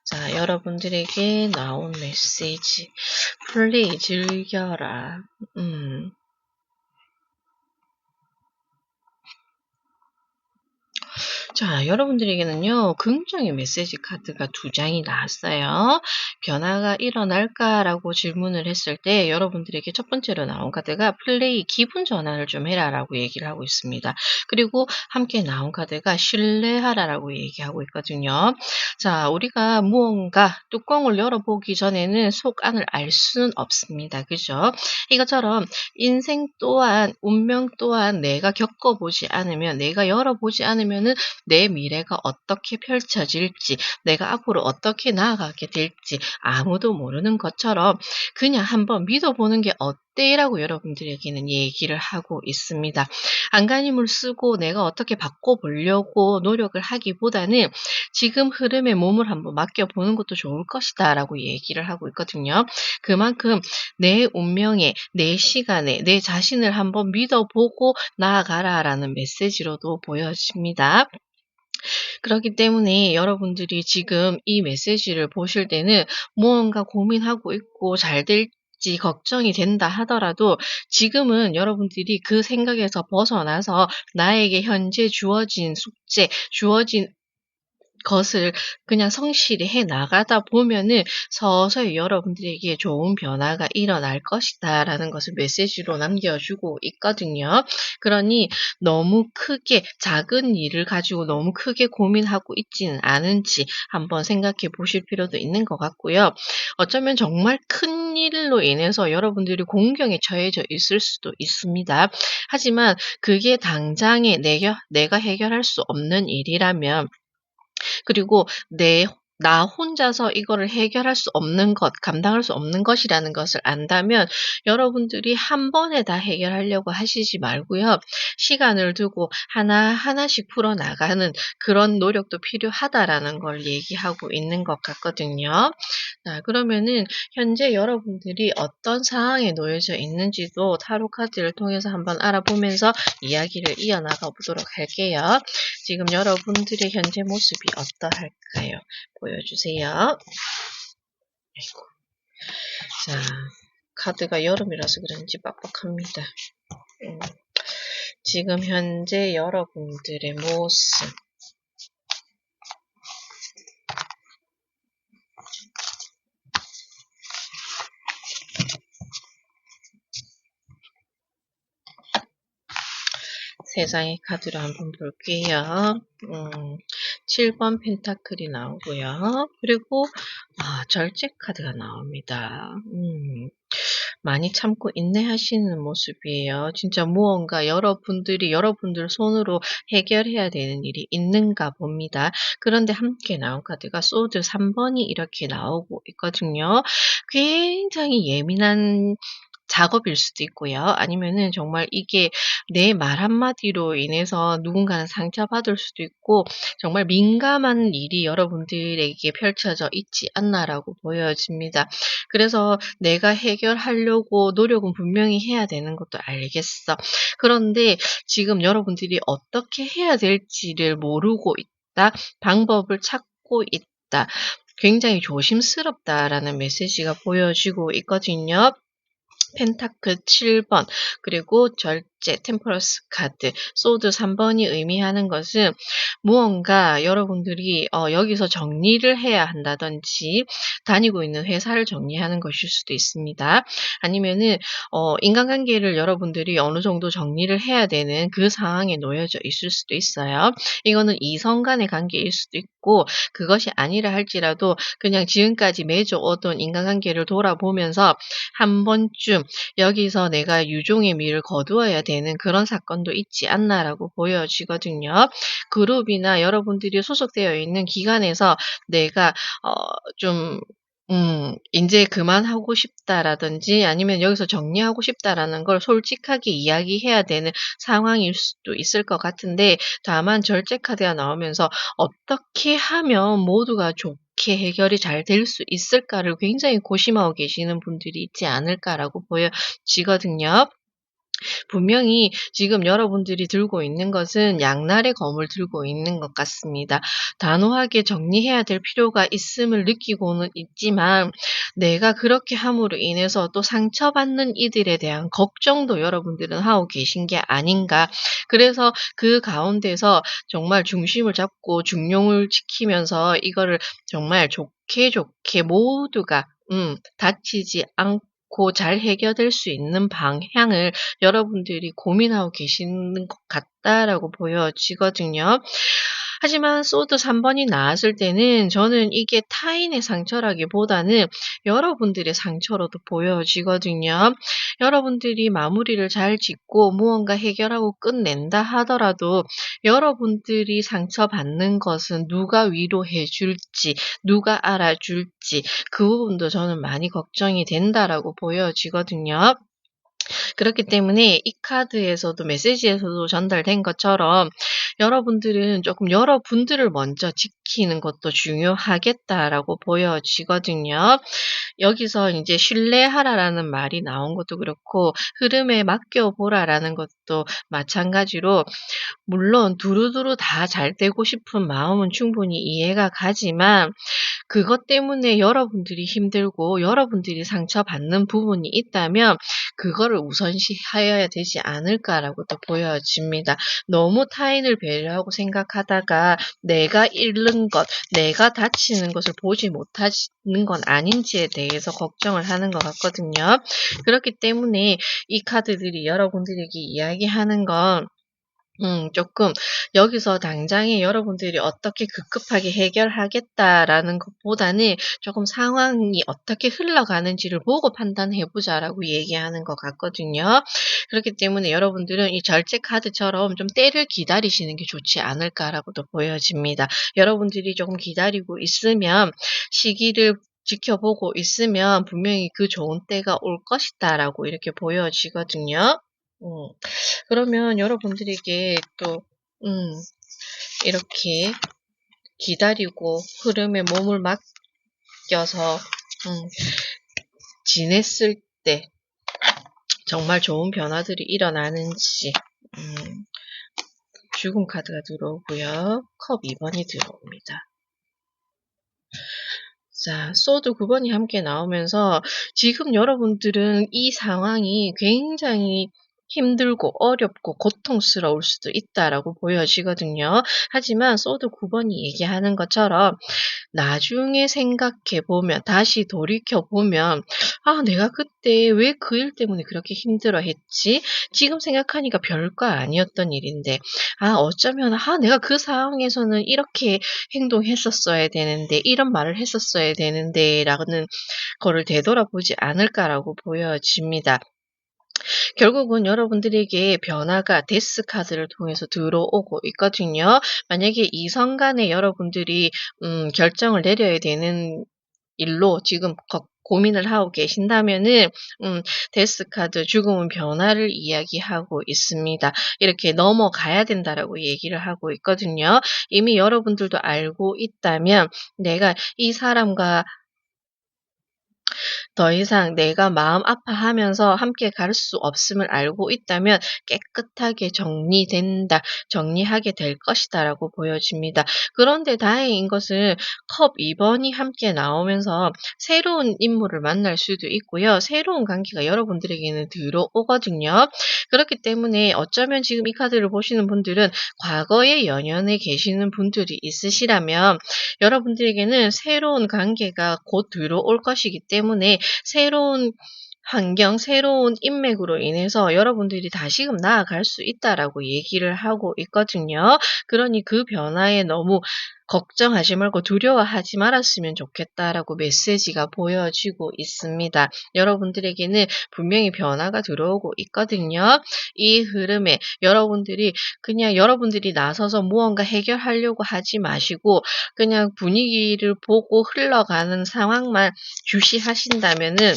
자, 여러분들에게 나온 메시지. 플레이 즐겨라. 자, 여러분들에게는요, 긍정의 메시지 카드가 2장이 나왔어요. 변화가 일어날까라고 질문을 했을 때 여러분들에게 첫 번째로 나온 카드가 플레이 기분 전환을 좀 해라라고 얘기를 하고 있습니다. 그리고 함께 나온 카드가 신뢰하라라고 얘기하고 있거든요. 자, 우리가 무언가 뚜껑을 열어보기 전에는 속 안을 알 수는 없습니다. 그죠? 이것처럼 인생 또한 운명 또한 내가 겪어보지 않으면, 내가 열어보지 않으면은 내 미래가 어떻게 펼쳐질지, 내가 앞으로 어떻게 나아가게 될지 아무도 모르는 것처럼 그냥 한번 믿어보는 게 어때라고 여러분들에게는 얘기를 하고 있습니다. 안간힘을 쓰고 내가 어떻게 바꿔보려고 노력을 하기보다는 지금 흐름에 몸을 한번 맡겨보는 것도 좋을 것이다 라고 얘기를 하고 있거든요. 그만큼 내 운명에, 내 시간에 내 자신을 한번 믿어보고 나아가라라는 메시지로도 보여집니다. 그렇기 때문에 여러분들이 지금 이 메시지를 보실 때는 무언가 고민하고 있고 잘 될지 걱정이 된다 하더라도 지금은 여러분들이 그 생각에서 벗어나서 나에게 현재 주어진 숙제, 주어진 것을 그냥 성실히 해 나가다 보면은 서서히 여러분들에게 좋은 변화가 일어날 것이다 라는 것을 메시지로 남겨주고 있거든요. 그러니 너무 크게 작은 일을 가지고 너무 크게 고민하고 있지는 않은지 한번 생각해 보실 필요도 있는 것 같고요. 어쩌면 정말 큰 일로 인해서 여러분들이 공경에 처해져 있을 수도 있습니다. 하지만 그게 당장에 내가 해결할 수 없는 일이라면, 그리고 나 혼자서 이거를 해결할 수 없는 것, 감당할 수 없는 것이라는 것을 안다면 여러분들이 한 번에 다 해결하려고 하시지 말고요. 시간을 두고 하나하나씩 풀어나가는 그런 노력도 필요하다라는 걸 얘기하고 있는 것 같거든요. 자, 그러면은 현재 여러분들이 어떤 상황에 놓여져 있는지도 타로 카드를 통해서 한번 알아보면서 이야기를 이어나가 보도록 할게요. 지금 여러분들의 현재 모습이 어떠할까요? 보여주세요. 아이고. 자, 카드가 여름이라서 그런지 빡빡합니다. 지금 현재 여러분들의 모습. 세상의 카드로 한번 볼게요. 7번 펜타클이 나오고요. 그리고 절제 카드가 나옵니다. 많이 참고 인내하시는 모습이에요. 진짜 무언가 여러분들 손으로 해결해야 되는 일이 있는가 봅니다. 그런데 함께 나온 카드가 소드 3번이 이렇게 나오고 있거든요. 굉장히 예민한 작업일 수도 있고요. 아니면은 정말 이게 내 말 한마디로 인해서 누군가는 상처받을 수도 있고 정말 민감한 일이 여러분들에게 펼쳐져 있지 않나라고 보여집니다. 그래서 내가 해결하려고 노력은 분명히 해야 되는 것도 알겠어. 그런데 지금 여러분들이 어떻게 해야 될지를 모르고 있다. 방법을 찾고 있다. 굉장히 조심스럽다라는 메시지가 보여지고 있거든요. 펜타클 7번, 그리고 절제, 템퍼런스 카드, 소드 3번이 의미하는 것은 무언가 여러분들이 여기서 정리를 해야 한다든지 다니고 있는 회사를 정리하는 것일 수도 있습니다. 아니면은 인간관계를 여러분들이 어느 정도 정리를 해야 되는 그 상황에 놓여져 있을 수도 있어요. 이거는 이성 간의 관계일 수도 있고 그것이 아니라 할지라도 그냥 지금까지 맺어오던 인간관계를 돌아보면서 한 번쯤 여기서 내가 유종의 미를 거두어야 되는 그런 사건도 있지 않나라고 보여지거든요. 그룹이나 여러분들이 소속되어 있는 기관에서 내가 좀 인제 그만하고 싶다라든지 아니면 여기서 정리하고 싶다라는 걸 솔직하게 이야기해야 되는 상황일 수도 있을 것 같은데 다만 절제 카드가 나오면서 어떻게 하면 모두가 좋게 해결이 잘 될 수 있을까를 굉장히 고심하고 계시는 분들이 있지 않을까라고 보여지거든요. 분명히 지금 여러분들이 들고 있는 것은 양날의 검을 들고 있는 것 같습니다. 단호하게 정리해야 될 필요가 있음을 느끼고는 있지만 내가 그렇게 함으로 인해서 또 상처받는 이들에 대한 걱정도 여러분들은 하고 계신 게 아닌가. 그래서 그 가운데서 정말 중심을 잡고 중용을 지키면서 이거를 정말 좋게 모두가 다치지 않고 잘 해결될 수 있는 방향을 여러분들이 고민하고 계시는 것 같다라고 보여지거든요. 하지만 소드 3번이 나왔을 때는 저는 이게 타인의 상처라기보다는 여러분들의 상처로도 보여지거든요. 여러분들이 마무리를 잘 짓고 무언가 해결하고 끝낸다 하더라도 여러분들이 상처받는 것은 누가 위로해 줄지, 누가 알아줄지 그 부분도 저는 많이 걱정이 된다라고 보여지거든요. 그렇기 때문에 이 카드에서도 메시지에서도 전달된 것처럼 여러분들은 조금 여러분들을 먼저 지키는 것도 중요하겠다라고 보여지거든요. 여기서 인제 신뢰하라라는 말이 나온 것도 그렇고 흐름에 맡겨 보라라는 것도 마찬가지로 물론 두루두루 다 잘 되고 싶은 마음은 충분히 이해가 가지만 그것 때문에 여러분들이 힘들고 여러분들이 상처받는 부분이 있다면 그거를 우선시하여야 되지 않을까라고 또 보여집니다. 너무 타인을 배려하고 생각하다가 내가 잃는 것, 내가 다치는 것을 보지 못하는 건 아닌지에 대해서 걱정을 하는 것 같거든요. 그렇기 때문에 이 카드들이 여러분들에게 이야기하는 건 조금 여기서 당장에 여러분들이 어떻게 급급하게 해결하겠다라는 것보다는 조금 상황이 어떻게 흘러가는지를 보고 판단해 보자라고 얘기하는 것 같거든요. 그렇기 때문에 여러분들은 이 절제 카드처럼 좀 때를 기다리시는 게 좋지 않을까라고도 보여집니다. 여러분들이 조금 기다리고 있으면 시기를 지켜보고 있으면 분명히 그 좋은 때가 올 것이다라고 이렇게 보여지거든요. 음. 그러면 여러분들에게 또 이렇게 기다리고 흐름에 몸을 맡겨서 지냈을 때 정말 좋은 변화들이 일어나는지 죽음 카드가 들어오고요. 컵 2번이 들어옵니다. 자, 소드 9번이 함께 나오면서 지금 여러분들은 이 상황이 굉장히 힘들고 어렵고 고통스러울 수도 있다라고 보여지거든요. 하지만 소드 9번이 얘기하는 것처럼 나중에 생각해 보면, 다시 돌이켜 보면, 아, 내가 그때 왜 그 일 때문에 그렇게 힘들어 했지? 지금 생각하니까 별거 아니었던 일인데, 아, 어쩌면, 아, 내가 그 상황에서는 이렇게 행동했었어야 되는데, 이런 말을 했었어야 되는데, 라는 거를 되돌아보지 않을까라고 보여집니다. 결국은 여러분들에게 변화가 데스 카드를 통해서 들어오고 있거든요. 만약에 이성 간에 여러분들이 결정을 내려야 되는 일로 지금 고민을 하고 계신다면은 데스 카드 죽음은 변화를 이야기하고 있습니다. 이렇게 넘어가야 된다라고 얘기를 하고 있거든요. 이미 여러분들도 알고 있다면 내가 이 사람과 더 이상 내가 마음 아파하면서 함께 갈 수 없음을 알고 있다면 깨끗하게 정리하게 될 것이다라고 보여집니다. 그런데 다행인 것은 컵 2번이 함께 나오면서 새로운 인물을 만날 수도 있고요. 새로운 관계가 여러분들에게는 들어오거든요. 그렇기 때문에 어쩌면 지금 이 카드를 보시는 분들은 과거의 연연에 계시는 분들이 있으시라면 여러분들에게는 새로운 관계가 곧 들어올 것이기 때문에 새로운 환경, 새로운 인맥으로 인해서 여러분들이 다시금 나아갈 수 있다라고 얘기를 하고 있거든요. 그러니 그 변화에 너무 걱정하지 말고 두려워하지 말았으면 좋겠다라고 메시지가 보여지고 있습니다. 여러분들에게는 분명히 변화가 들어오고 있거든요. 이 흐름에 그냥 여러분들이 나서서 무언가 해결하려고 하지 마시고 그냥 분위기를 보고 흘러가는 상황만 주시하신다면은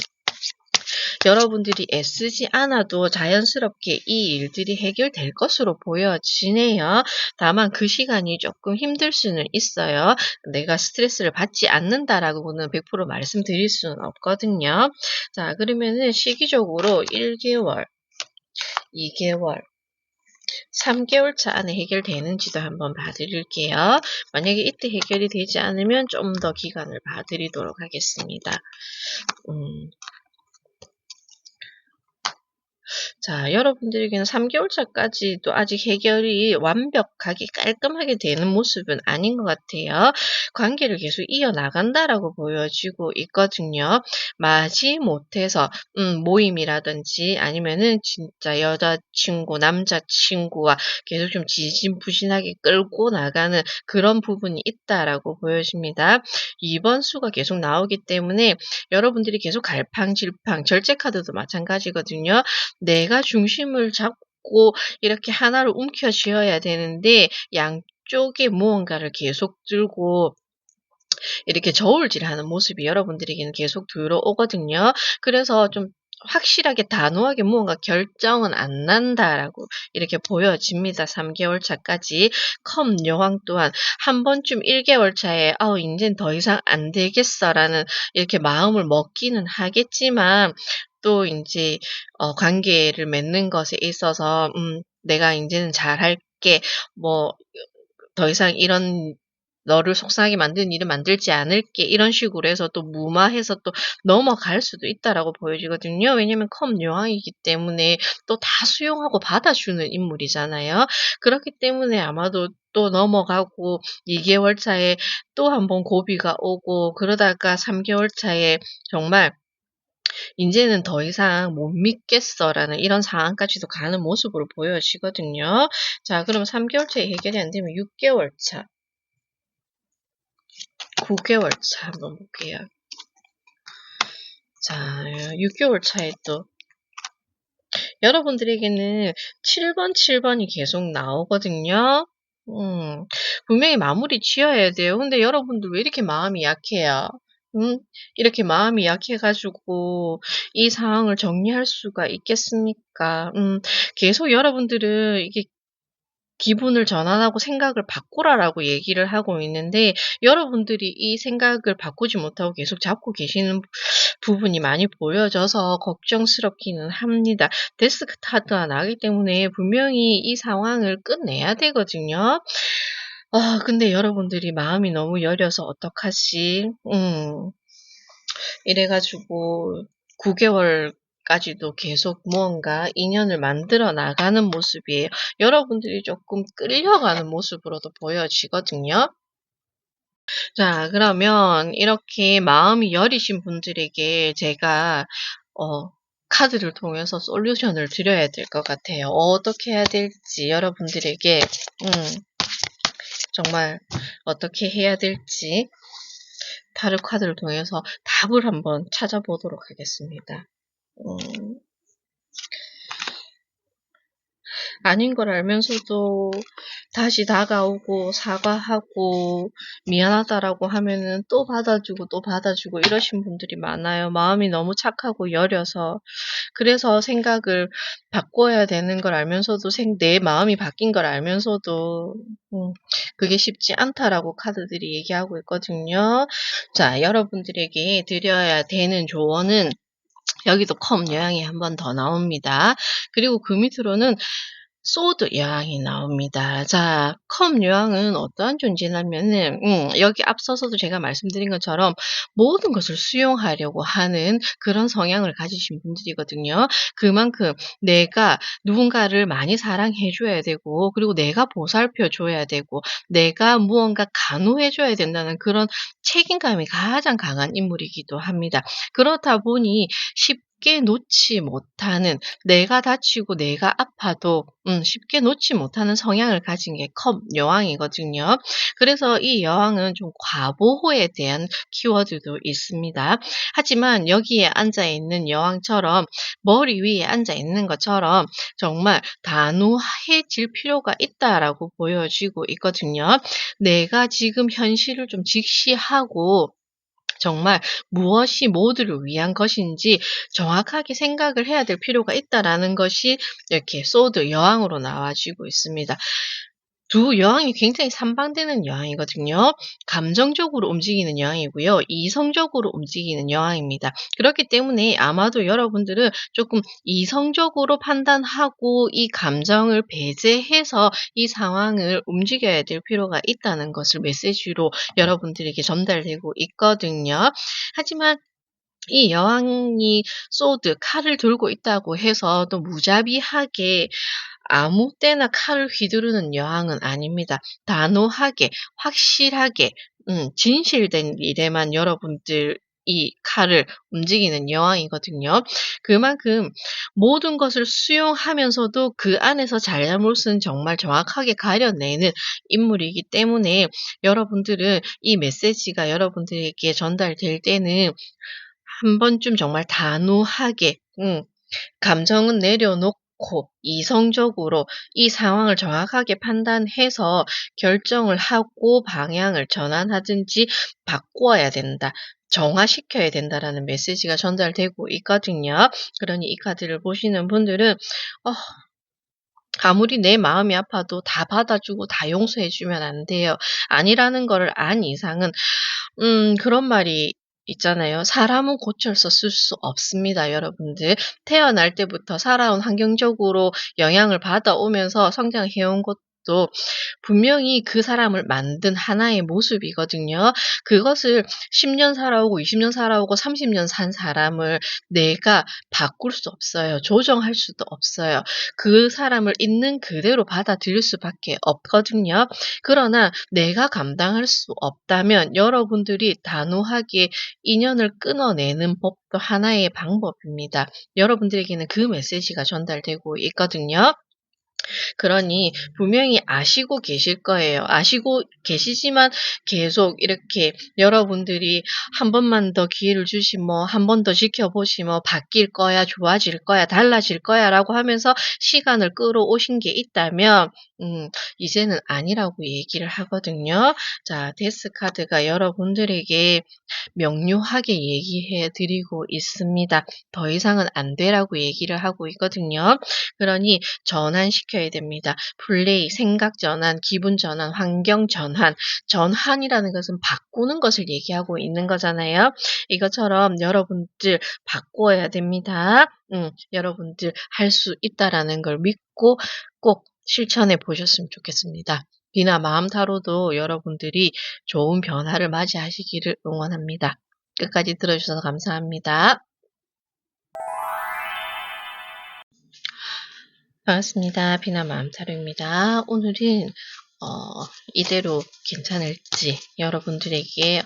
여러분들이 애쓰지 않아도 자연스럽게 이 일들이 해결될 것으로 보여지네요. 다만 그 시간이 조금 힘들 수는 있어요. 내가 스트레스를 받지 않는다라고는 100% 말씀드릴 수는 없거든요. 자, 그러면은 시기적으로 1개월, 2개월, 3개월 차 안에 해결되는지도 한번 봐드릴게요. 만약에 이때 해결이 되지 않으면 좀 더 기간을 봐드리도록 하겠습니다. 자, 여러분들에게는 3개월 차까지도 아직 해결이 완벽하게 깔끔하게 되는 모습은 아닌 것 같아요. 관계를 계속 이어나간다라고 보여지고 있거든요. 마지못해서 모임이라든지 아니면은 진짜 여자친구, 남자친구와 계속 좀 지진부진하게 끌고 나가는 그런 부분이 있다라고 보여집니다. 2번 수가 계속 나오기 때문에 여러분들이 계속 갈팡질팡, 절제 카드도 마찬가지거든요. 내가 중심을 잡고 이렇게 하나로 움켜쥐어야 되는데 양쪽에 무언가를 계속 들고 이렇게 저울질하는 모습이 여러분들에게는 계속 들어오거든요. 그래서 좀 확실하게 단호하게 무언가 결정은 안 난다라고 이렇게 보여집니다. 3개월 차까지. 컵 여왕 또한 한 번쯤 1개월 차에 인젠 더 이상 안 되겠어라는 이렇게 마음을 먹기는 하겠지만 또 인제 관계를 맺는 것에 있어서 내가 인제는 잘할게. 뭐 더 이상 이런 너를 속상하게 만드는 일은 만들지 않을게. 이런 식으로 해서 또 무마해서 또 넘어갈 수도 있다라고 보여지거든요. 왜냐면 컵 여왕이기 때문에 또 다 수용하고 받아주는 인물이잖아요. 그렇기 때문에 아마도 또 넘어가고 2개월 차에 또 한 번 고비가 오고 그러다가 3개월 차에 정말 '인제는 더 이상 못 믿겠어.'라는 이런 상황까지도 가는 모습으로 보여지거든요. 자, 그럼 3개월 차에 해결이 안 되면 6개월 차, 9개월 차 한번 볼게요. 자, 6개월 차에 또 여러분들에게는 7번이 계속 나오거든요. 분명히 마무리 지어야 돼요. 근데 여러분들 왜 이렇게 마음이 약해요? 이렇게 마음이 약해 가지고 이 상황을 정리할 수가 있겠습니까? 계속 여러분들은 이게 기분을 전환하고 생각을 바꾸라라고 얘기를 하고 있는데 여러분들이 이 생각을 바꾸지 못하고 계속 잡고 계시는 부분이 많이 보여져서 걱정스럽기는 합니다. 데스 카드가 나기 때문에 분명히 이 상황을 끝내야 되거든요. 근데 여러분들이 마음이 너무 여려서 어떡하지? 이래 가지고 9개월까지도 계속 무언가 인연을 만들어 나가는 모습이에요. 여러분들이 조금 끌려가는 모습으로도 보여지거든요. 자, 그러면 이렇게 마음이 여리신 분들에게 제가 카드를 통해서 솔루션을 드려야 될 것 같아요. 어떻게 해야 될지 여러분들에게 정말 어떻게 해야 될지 타로 카드를 통해서 답을 한번 찾아보도록 하겠습니다. 아닌 걸 알면서도 다시 다가오고 사과하고 미안하다라고 하면은 또 받아주고 이러신 분들이 많아요. 마음이 너무 착하고 여려서. 그래서 생각을 바꿔야 되는 걸 알면서도 내 마음이 바뀐 걸 알면서도 그게 쉽지 않다라고 카드들이 얘기하고 있거든요. 자, 여러분들에게 드려야 되는 조언은 여기도 컵 여왕이 한 번 더 나옵니다. 그리고 그 밑으로는 소드 여왕이 나옵니다. 자, 컵 여왕은 어떠한 존재냐면은 여기 앞서서도 제가 말씀드린 것처럼 모든 것을 수용하려고 하는 그런 성향을 가지신 분들이거든요. 그만큼 내가 누군가를 많이 사랑해 줘야 되고 그리고 내가 보살펴 줘야 되고 내가 무언가 간호해 줘야 된다는 그런 책임감이 가장 강한 인물이기도 합니다. 그렇다 보니 쉽게 놓지 못하는 내가 다치고 내가 아파도 쉽게 놓지 못하는 성향을 가진 게 컵 여왕이거든요. 그래서 이 여왕은 좀 과보호에 대한 키워드도 있습니다. 하지만 여기에 앉아 있는 여왕처럼 머리 위에 앉아 있는 것처럼 정말 단호해질 필요가 있다라고 보여지고 있거든요. 내가 지금 현실을 좀 직시하고 정말 무엇이 모두를 위한 것인지 정확하게 생각을 해야 될 필요가 있다라는 것이 이렇게 소드 여왕으로 나와지고 있습니다. 두 여왕이 굉장히 삼방되는 여왕이거든요. 감정적으로 움직이는 여왕이고요. 이성적으로 움직이는 여왕입니다. 그렇기 때문에 아마도 여러분들은 조금 이성적으로 판단하고 이 감정을 배제해서 이 상황을 움직여야 될 필요가 있다는 것을 메시지로 여러분들에게 전달되고 있거든요. 하지만 이 여왕이 소드, 칼을 들고 있다고 해서 또 무자비하게 아무 때나 칼을 휘두르는 여왕은 아닙니다. 단호하게, 확실하게, 진실된 일에만 여러분들 이 칼을 움직이는 여왕이거든요. 그만큼 모든 것을 수용하면서도 그 안에서 잘잘못은 정말 정확하게 가려내는 인물이기 때문에 여러분들은 이 메시지가 여러분들에게 전달될 때는 한 번쯤 정말 단호하게 감정은 내려놓고 이성적으로 이 상황을 정확하게 판단해서 결정을 하고 방향을 전환하든지 바꿔야 된다. 정화시켜야 된다라는 메시지가 전달되고 있거든요. 그러니 이 카드를 보시는 분들은 아무리 내 마음이 아파도 다 받아주고 다 용서해 주면 안 돼요. 아니라는 거를 안 이상은 그런 말이 있잖아요. "사람은 고쳐서 쓸 수 없습니다." 여러분들. 태어날 때부터 살아온 환경적으로 영향을 받아오면서 성장해 온 것도 분명히 그 사람을 만든 하나의 모습이거든요. 그것을 10년 살아오고 20년 살아오고 30년 산 사람을 내가 바꿀 수 없어요. 조정할 수도 없어요. 그 사람을 있는 그대로 받아들일 수밖에 없거든요. 그러나 내가 감당할 수 없다면 여러분들이 단호하게 인연을 끊어내는 법도 하나의 방법입니다. 여러분들에게는 그 메시지가 전달되고 있거든요. 그러니 분명히 아시고 계실 거예요. 아시고 계시지만 계속 이렇게 여러분들이 한 번만 더 기회를 주시면 한 번 더 지켜보시면 바뀔 거야, 좋아질 거야, 달라질 거야라고 하면서 시간을 끌어오신 게 있다면 이제는 아니라고 얘기를 하거든요. 자, 데스 카드가 여러분들에게 명료하게 얘기해 드리고 있습니다. 더 이상은 안 되라고 얘기를 하고 있거든요. 그러니 전환시켜야 됩니다. 플레이, 생각 전환, 기분 전환, 환경 전환. 전환이라는 것은 바꾸는 것을 얘기하고 있는 거잖아요. 이것처럼 여러분들 바꿔야 됩니다. 여러분들 할 수 있다라는 걸 믿고 꼭 실천해 보셨으면 좋겠습니다. 비나 마음타로도 여러분들이 좋은 변화를 맞이하시기를 응원합니다. 끝까지 들어주셔서 감사합니다. 반갑습니다. 비나 마음타로입니다. 오늘은 이대로 괜찮을지, 여러분들에게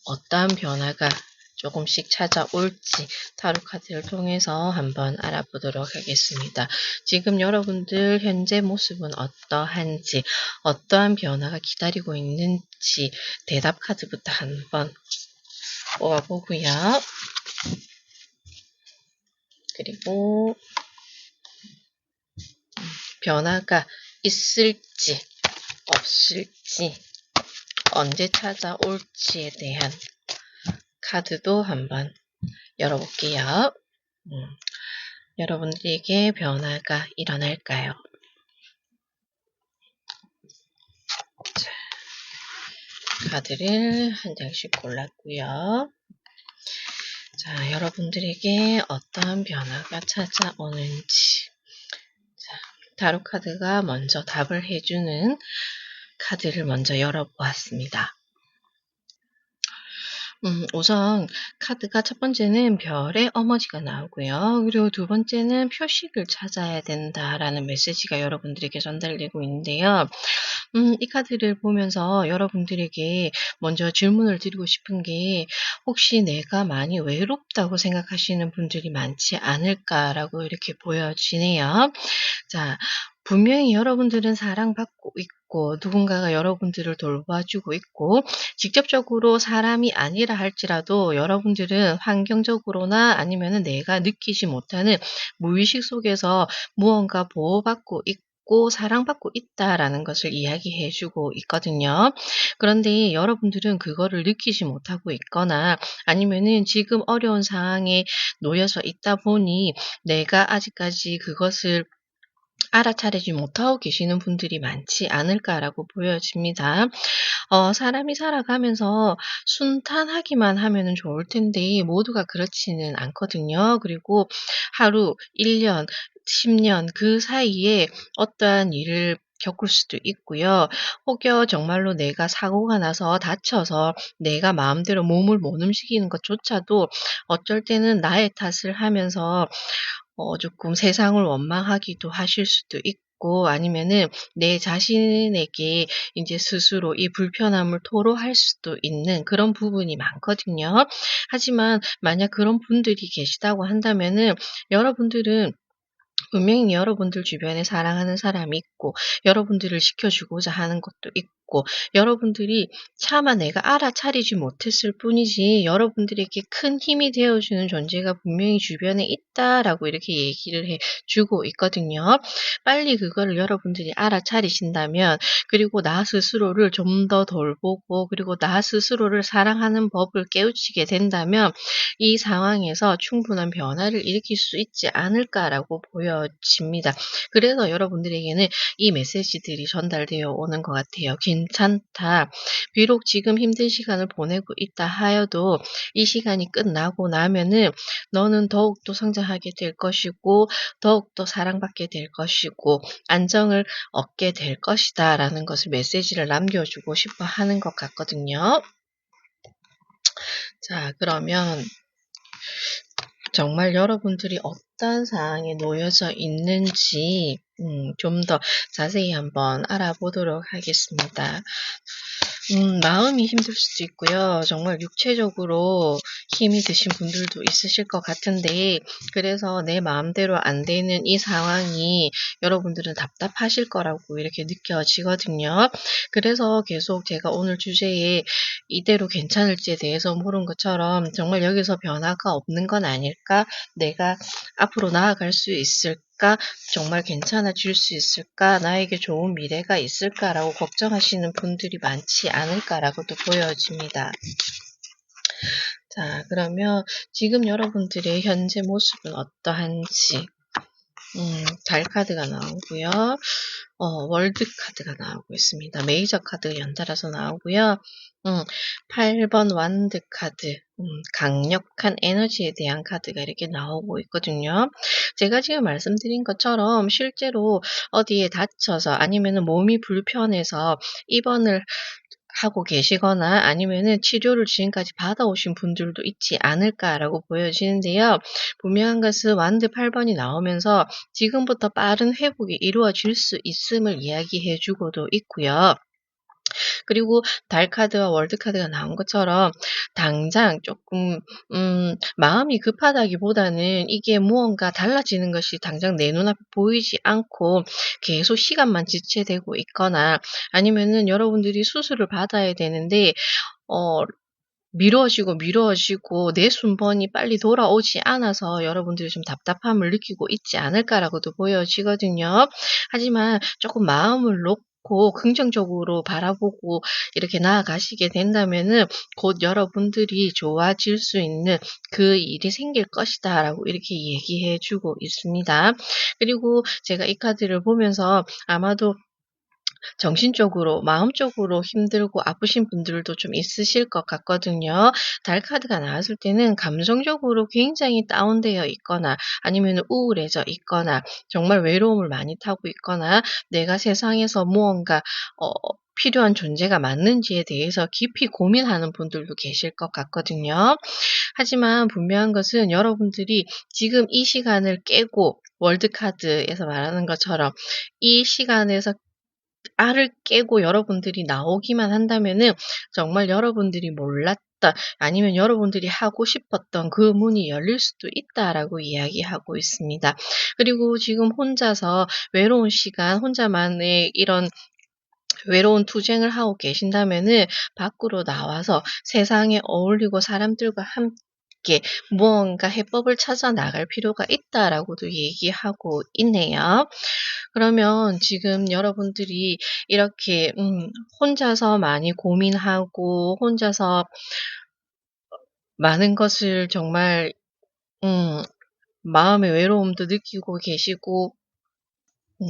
어떠한 변화가 조금씩 찾아올지 타로 카드를 통해서 한번 알아보도록 하겠습니다. 지금 여러분들 현재 모습은 어떠한지, 어떠한 변화가 기다리고 있는지 대답 카드부터 한번 뽑아보고요. 그리고 변화가 있을지 없을지 언제 찾아올지에 대한 카드도 한번 열어볼게요. 여러분들에게 변화가 일어날까요? 자, 카드를 한 장씩 골랐고요. 자, 여러분들에게 어떠한 변화가 찾아오는지. 자, 타로 카드가 먼저 답을 해주는 카드를 먼저 열어보았습니다. 우선 카드가 첫 번째는 별의 어머니가 나오고요. 그리고 두 번째는 표식을 찾아야 된다라는 메시지가 여러분들에게 전달되고 있는데요. 이 카드를 보면서 여러분들에게 먼저 질문을 드리고 싶은 게 혹시 내가 많이 외롭다고 생각하시는 분들이 많지 않을까라고 이렇게 보여지네요. 자, 분명히 여러분들은 사랑받고 있고 누군가가 여러분들을 돌봐주고 있고 직접적으로 사람이 아니라 할지라도 여러분들은 환경적으로나 아니면은 내가 느끼지 못하는 무의식 속에서 무언가 보호받고 있고 사랑받고 있다라는 것을 이야기해 주고 있거든요. 그런데 여러분들은 그거를 느끼지 못하고 있거나 아니면은 지금 어려운 상황에 놓여져 있다 보니 내가 아직까지 그것을 알아차리지 못하고 계시는 분들이 많지 않을까라고 보여집니다. 사람이 살아가면서 순탄하기만 하면은 좋을 텐데 모두가 그렇지는 않거든요. 그리고 하루, 1년, 10년 그 사이에 어떠한 일을 겪을 수도 있고요. 혹여 정말로 내가 사고가 나서 다쳐서 내가 마음대로 몸을 못 움직이는 것조차도 어쩔 때는 나의 탓을 하면서 조금 세상을 원망하기도 하실 수도 있고 아니면은 내 자신에게 인제 스스로 이 불편함을 토로할 수도 있는 그런 부분이 많거든요. 하지만 만약 그런 분들이 계시다고 한다면은 여러분들은 분명히 여러분들 주변에 사랑하는 사람이 있고 여러분들을 지켜주고자 하는 것도 있고 여러분들이 차마 내가 알아차리지 못했을 뿐이지 여러분들에게 큰 힘이 되어주는 존재가 분명히 주변에 있다라고 이렇게 얘기를 해주고 있거든요. 빨리 그거를 여러분들이 알아차리신다면 그리고 나 스스로를 좀 더 돌보고 그리고 나 스스로를 사랑하는 법을 깨우치게 된다면 이 상황에서 충분한 변화를 일으킬 수 있지 않을까라고 보여집니다. 그래서 여러분들에게는 이 메시지들이 전달되어 오는 것 같아요. 괜찮다. 비록 지금 힘든 시간을 보내고 있다 하여도 이 시간이 끝나고 나면은 너는 더욱더 성장하게 될 것이고 더욱더 사랑받게 될 것이고 안정을 얻게 될 것이다 라는 것을 메시지를 남겨주고 싶어 하는 것 같거든요. 자, 그러면 정말 여러분들이 어떤 상황에 놓여져 있는지 좀 더 자세히 한번 알아보도록 하겠습니다. 마음이 힘들 수도 있고요. 정말 육체적으로 힘이 드신 분들도 있으실 것 같은데 그래서 내 마음대로 안 되는 이 상황이 여러분들은 답답하실 거라고 이렇게 느껴지거든요. 그래서 계속 제가 오늘 주제에 이대로 괜찮을지에 대해서 물은 것처럼 정말 여기서 변화가 없는 건 아닐까? 내가 앞으로 나아갈 수 있을까? 정말 괜찮아질 수 있을까? 나에게 좋은 미래가 있을까라고 걱정하시는 분들이 많지 않을까라고도 보여집니다. 자, 그러면 지금 여러분들의 현재 모습은 어떠한지 달 카드가 나오고요. 월드 카드가 나오고 있습니다. 메이저 카드 연달아서 나오고요. 8번 완드 카드, 강력한 에너지에 대한 카드가 이렇게 나오고 있거든요. 제가 지금 말씀드린 것처럼 실제로 어디에 다쳐서 아니면은 몸이 불편해서 입원을 하고 계시거나 아니면은 치료를 지금까지 받아오신 분들도 있지 않을까라고 보여지는데요. 분명한 것은 완드 8번이 나오면서 지금부터 빠른 회복이 이루어질 수 있음을 이야기해 주고도 있고요. 그리고 달 카드와 월드 카드가 나온 것처럼 당장 조금 마음이 급하다기보다는 이게 무언가 달라지는 것이 당장 내 눈앞에 보이지 않고 계속 시간만 지체되고 있거나 아니면은 여러분들이 수술을 받아야 되는데 어 미뤄지고 내 순번이 빨리 돌아오지 않아서 여러분들이 좀 답답함을 느끼고 있지 않을까라고도 보여지거든요. 하지만 조금 마음을 놓고 긍정적으로 바라보고 이렇게 나아가시게 된다면은 곧 여러분들이 좋아질 수 있는 그 일이 생길 것이다라고 이렇게 얘기해 주고 있습니다. 그리고 제가 이 카드를 보면서 아마도 정신적으로, 마음적으로 힘들고 아프신 분들도 좀 있으실 것 같거든요. 달 카드가 나왔을 때는 감정적으로 굉장히 다운되어 있거나 아니면 우울해져 있거나 정말 외로움을 많이 타고 있거나 내가 세상에서 무언가 필요한 존재가 맞는지에 대해서 깊이 고민하는 분들도 계실 것 같거든요. 하지만 분명한 것은 여러분들이 지금 이 시간을 깨고 월드카드에서 말하는 것처럼 이 시간에서 알을 깨고 여러분들이 나오기만 한다면은 정말 여러분들이 몰랐던 아니면 여러분들이 하고 싶었던 그 문이 열릴 수도 있다라고 이야기하고 있습니다. 그리고 지금 혼자서 외로운 시간, 혼자만의 이런 외로운 투쟁을 하고 계신다면은 밖으로 나와서 세상에 어울리고 사람들과 함께 무언가 해법을 찾아 나갈 필요가 있다라고도 얘기하고 있네요. 그러면 지금 여러분들이 이렇게 혼자서 많이 고민하고 혼자서 많은 것을 정말 음 마음의 외로움도 느끼고 계시고 음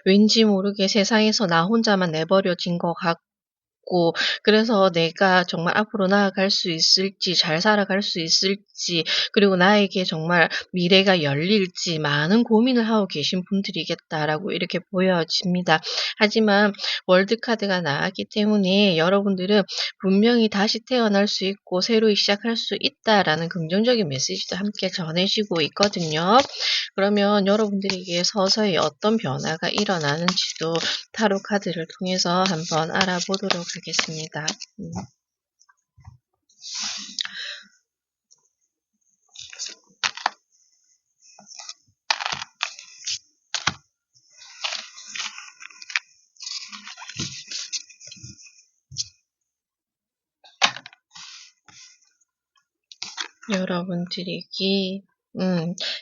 왠지 모르게 세상에서 나 혼자만 내버려진 것 같고 그래서 내가 정말 앞으로 나아갈 수 있을지 잘 살아갈 수 있을지 그리고 나에게 정말 미래가 열릴지 많은 고민을 하고 계신 분들이겠다라고 이렇게 보여집니다. 하지만 월드카드가 나왔기 때문에 여러분들은 분명히 다시 태어날 수 있고 새로 시작할 수 있다라는 긍정적인 메시지도 함께 전해지고 있거든요. 그러면 여러분들에게 서서히 어떤 변화가 일어나는지도 타로 카드를 통해서 한번 알아보도록 하겠습니다. 여러분들에게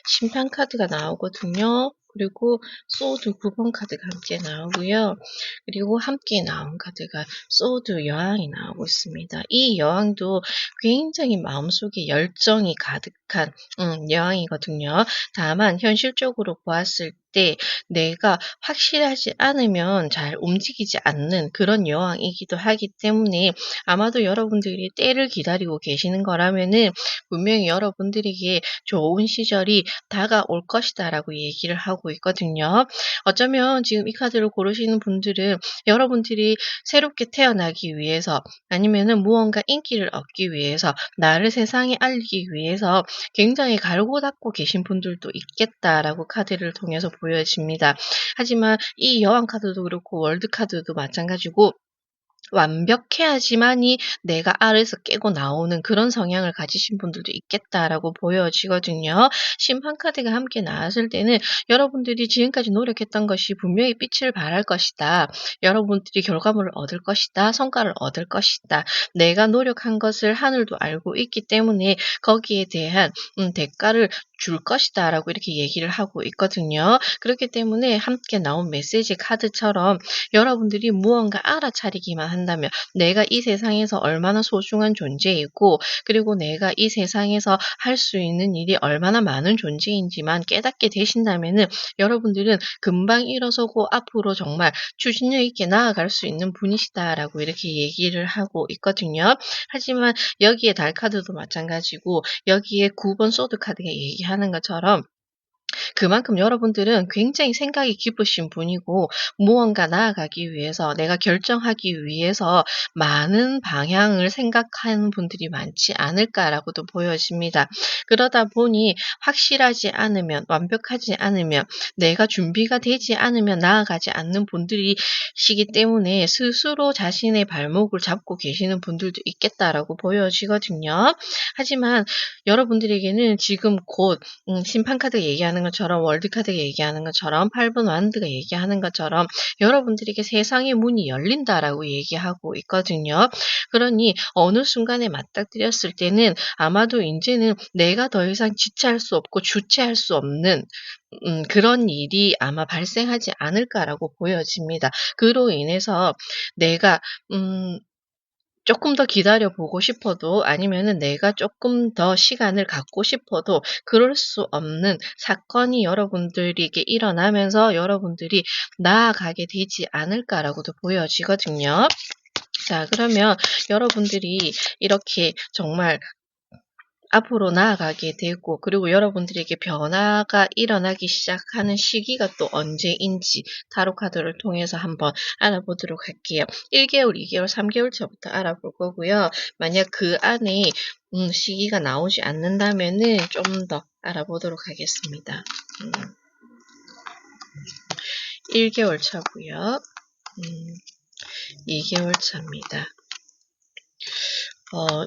심판 카드가 나오거든요. 그리고 소드 9번 카드가 함께 나오고요. 그리고 함께 나온 카드가 소드 여왕이 나오고 있습니다. 이 여왕도 굉장히 마음속에 열정이 가득한 여왕이거든요. 다만 현실적으로 보았을 때 내가 확실하지 않으면 잘 움직이지 않는 그런 여왕이기도 하기 때문에 아마도 여러분들이 때를 기다리고 계시는 거라면은 분명히 여러분들에게 좋은 시절이 다가올 것이다라고 얘기를 하고 있거든요. 어쩌면 지금 이 카드를 고르시는 분들은 여러분들이 새롭게 태어나기 위해서 아니면은 무언가 인기를 얻기 위해서 나를 세상에 알리기 위해서 굉장히 갈고 닦고 계신 분들도 있겠다라고 카드를 통해서 보여집니다. 하지만 이 여왕 카드도 그렇고 월드 카드도 마찬가지고 완벽해야지만이 내가 알에서 깨고 나오는 그런 성향을 가지신 분들도 있겠다라고 보여지거든요. 심판 카드가 함께 나왔을 때는 여러분들이 지금까지 노력했던 것이 분명히 빛을 발할 것이다. 여러분들이 결과물을 얻을 것이다. 성과를 얻을 것이다. 내가 노력한 것을 하늘도 알고 있기 때문에 거기에 대한 대가를 줄 것이다 라고 이렇게 얘기를 하고 있거든요. 그렇기 때문에 함께 나온 메시지 카드처럼 여러분들이 무언가 알아차리기만 한다면 내가 이 세상에서 얼마나 소중한 존재이고 그리고 내가 이 세상에서 할 수 있는 일이 얼마나 많은 존재인지만 깨닫게 되신다면은 여러분들은 금방 일어서고 앞으로 정말 추진력 있게 나아갈 수 있는 분이시다라고 이렇게 얘기를 하고 있거든요. 하지만 여기에 달 카드도 마찬가지고 여기에 9번 소드 카드가 얘기하는 것처럼 그만큼 여러분들은 굉장히 생각이 깊으신 분이고 무언가 나아가기 위해서 내가 결정하기 위해서 많은 방향을 생각하는 분들이 많지 않을까라고도 보여집니다. 그러다 보니 확실하지 않으면 완벽하지 않으면 내가 준비가 되지 않으면 나아가지 않는 분들이시기 때문에 스스로 자신의 발목을 잡고 계시는 분들도 있겠다라고 보여지거든요. 하지만 여러분들에게는 지금 곧 심판카드가 얘기하는 것처럼 월드카드가 얘기하는 것처럼 8번 완드가 얘기하는 것처럼 여러분들에게 세상의 문이 열린다라고 얘기하고 있거든요. 그러니 어느 순간에 맞닥뜨렸을 때는 아마도 인제는 내가 더 이상 지체할 수 없고 주체할 수 없는 그런 일이 아마 발생하지 않을까라고 보여집니다. 그로 인해서 내가 조금 더 기다려 보고 싶어도 아니면은 내가 조금 더 시간을 갖고 싶어도 그럴 수 없는 사건이 여러분들에게 일어나면서 여러분들이 나아가게 되지 않을까라고도 보여지거든요. 자, 그러면 여러분들이 이렇게 정말 앞으로 나아가게 되고 그리고 여러분들에게 변화가 일어나기 시작하는 시기가 또 언제인지 타로 카드를 통해서 한번 알아보도록 할게요. 1개월, 2개월, 3개월 차부터 알아볼 거고요. 만약 그 안에 시기가 나오지 않는다면은 좀 더 알아보도록 하겠습니다. 1개월 차고요. 2개월 차입니다.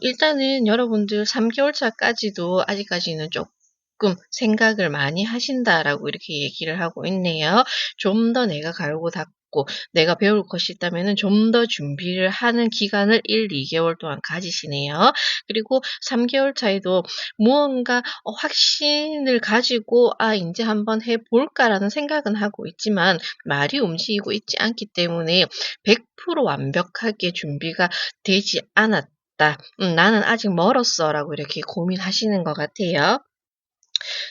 일단은 여러분들 3개월 차까지도 아직까지는 조금 생각을 많이 하신다라고 이렇게 얘기를 하고 있네요. 좀 더 내가 갈고 닦고 내가 배울 것이 있다면은 좀 더 준비를 하는 기간을 1-2개월 동안 가지시네요. 그리고 3개월 차에도 무언가 확신을 가지고 '아 인제 한번 해 볼까.'라는 생각은 하고 있지만 말이 움직이고 있지 않기 때문에 100% 완벽하게 준비가 되지 않았다. '나는 아직 멀었어.'라고 이렇게 고민하시는 것 같아요.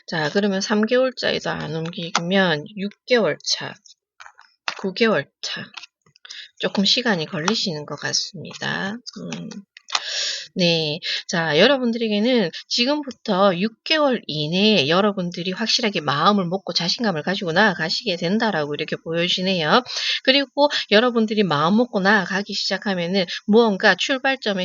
자, 그러면 3개월 차에도 안 움직이면 6개월 차, 9개월 차 조금 시간이 걸리시는 것 같습니다. 네. 자, 여러분들에게는 지금부터 6개월 이내에 여러분들이 확실하게 마음을 먹고 자신감을 가지고 나아가시게 된다라고 이렇게 보여지네요. 그리고 여러분들이 마음 먹고 나아가기 시작하면은 무언가 출발점에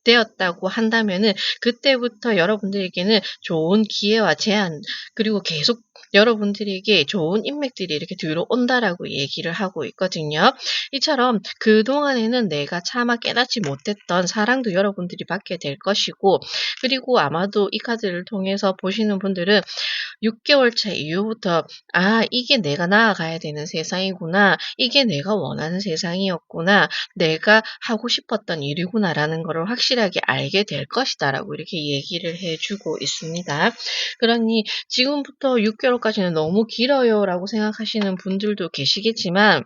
되었다고 한다면은 그때부터 여러분들에게는 좋은 기회와 제안 그리고 계속 여러분들에게 좋은 인맥들이 이렇게 들어온다라고 얘기를 하고 있거든요. 이처럼 그동안에는 내가 차마 깨닫지 못했던 사랑도 여러분들이 받게 될 것이고 그리고 아마도 이 카드를 통해서 보시는 분들은 6개월 차 이후부터 '아 이게 내가 나아가야 되는 세상이구나. 이게 내가 원하는 세상이었구나. 내가 하고 싶었던 일이구나.'라는 거를 확실하게 알게 될 것이다라고 이렇게 얘기를 해 주고 있습니다. 그러니 지금부터 6개월까지는 너무 길어요라고 생각하시는 분들도 계시겠지만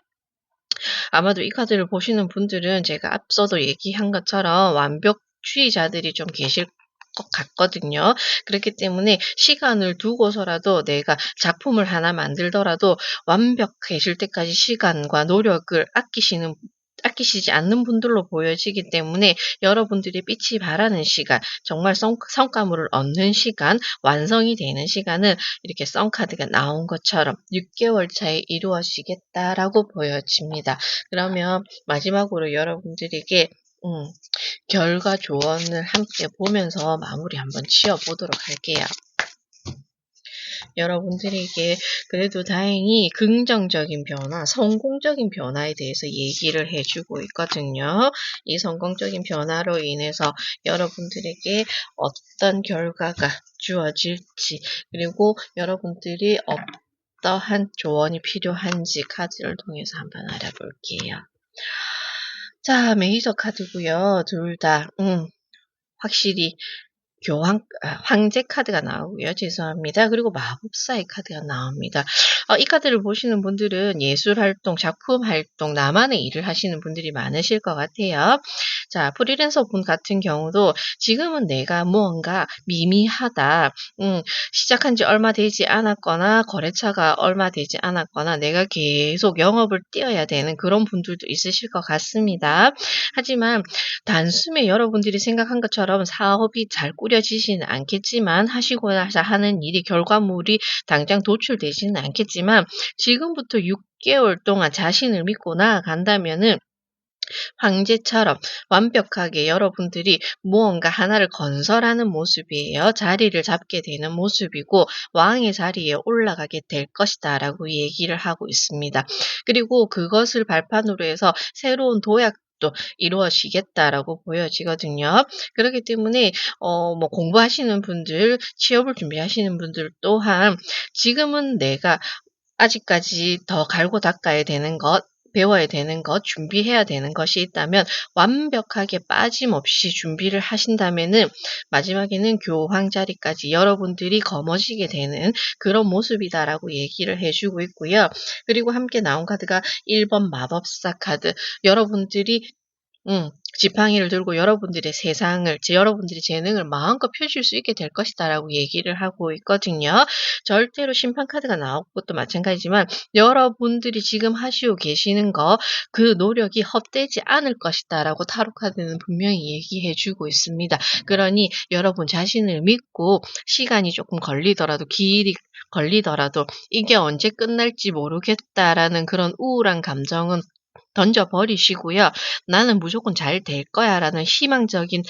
아마도 이 카드를 보시는 분들은 제가 앞서도 얘기한 것처럼 완벽주의자들이 좀 계실 것 같거든요. 그렇기 때문에 시간을 두고서라도 내가 작품을 하나 만들더라도 완벽해질 때까지 시간과 노력을 아끼시지 않는 분들로 보여지기 때문에 여러분들이 빛이 발하는 시간, 정말 성과물을 얻는 시간, 완성이 되는 시간은 이렇게 썬카드가 나온 것처럼 6개월 차에 이루어지겠다라고 보여집니다. 그러면 마지막으로 여러분들에게 결과 조언을 함께 보면서 마무리 한번 지어 보도록 할게요. 여러분들에게 그래도 다행히 긍정적인 변화, 성공적인 변화에 대해서 얘기를 해주고 있거든요. 이 성공적인 변화로 인해서 여러분들에게 어떤 결과가 주어질지 그리고 여러분들이 어떠한 조언이 필요한지 카드를 통해서 한번 알아볼게요. 자, 메이저 카드고요. 둘 다 확실히 황제 카드가 나오고요. 죄송합니다. 그리고 마법사의 카드가 나옵니다. 이 카드를 보시는 분들은 예술 활동, 작품 활동, 나만의 일을 하시는 분들이 많으실 것 같아요. 자, 프리랜서 분 같은 경우도 지금은 내가 무언가 미미하다. 시작한 지 얼마 되지 않았거나 거래처가 얼마 되지 않았거나 내가 계속 영업을 뛰어야 되는 그런 분들도 있으실 것 같습니다. 하지만 단숨에 여러분들이 생각한 것처럼 사업이 잘 꾸려지지는 않겠지만 하시고자 하는 일이 결과물이 당장 도출되지는 않겠지만 지금부터 6개월 동안 자신을 믿고 나아간다면은 황제처럼 완벽하게 여러분들이 무언가 하나를 건설하는 모습이에요. 자리를 잡게 되는 모습이고 왕의 자리에 올라가게 될 것이다라고 얘기를 하고 있습니다. 그리고 그것을 발판으로 해서 새로운 도약도 이루어지겠다라고 보여지거든요. 그렇기 때문에 뭐 공부하시는 분들, 취업을 준비하시는 분들 또한 지금은 내가 아직까지 더 갈고 닦아야 되는 것, 배워야 되는 것, 준비해야 되는 것이 있다면 완벽하게 빠짐없이 준비를 하신다면은 마지막에는 교황 자리까지 여러분들이 거머쥐게 되는 그런 모습이다라고 얘기를 해주고 있고요. 그리고 함께 나온 카드가 1번 마법사 카드. 여러분들이 지팡이를 들고 여러분들의 세상을, 여러분들이 재능을 마음껏 펼칠 수 있게 될 것이다라고 얘기를 하고 있거든요. 절대로 심판 카드가 나온 것도 마찬가지지만 여러분들이 지금 하시고 계시는 거, 그 노력이 헛되지 않을 것이다라고 타로 카드는 분명히 얘기해 주고 있습니다. 그러니 여러분 자신을 믿고 시간이 조금 걸리더라도, 길이 걸리더라도 이게 언제 끝날지 모르겠다라는 그런 우울한 감정은 던져버리시고요. '나는 무조건 잘 될 거야.'라는 희망적인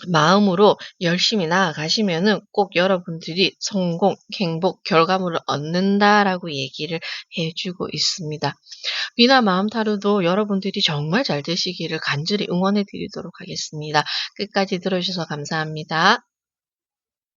마음으로 열심히 나아가시면은 꼭 여러분들이 성공, 행복, 결과물을 얻는다라고 얘기를 해 주고 있습니다. 비나 마음 타로도 여러분들이 정말 잘 되시기를 간절히 응원해 드리도록 하겠습니다. 끝까지 들어 주셔서 감사합니다.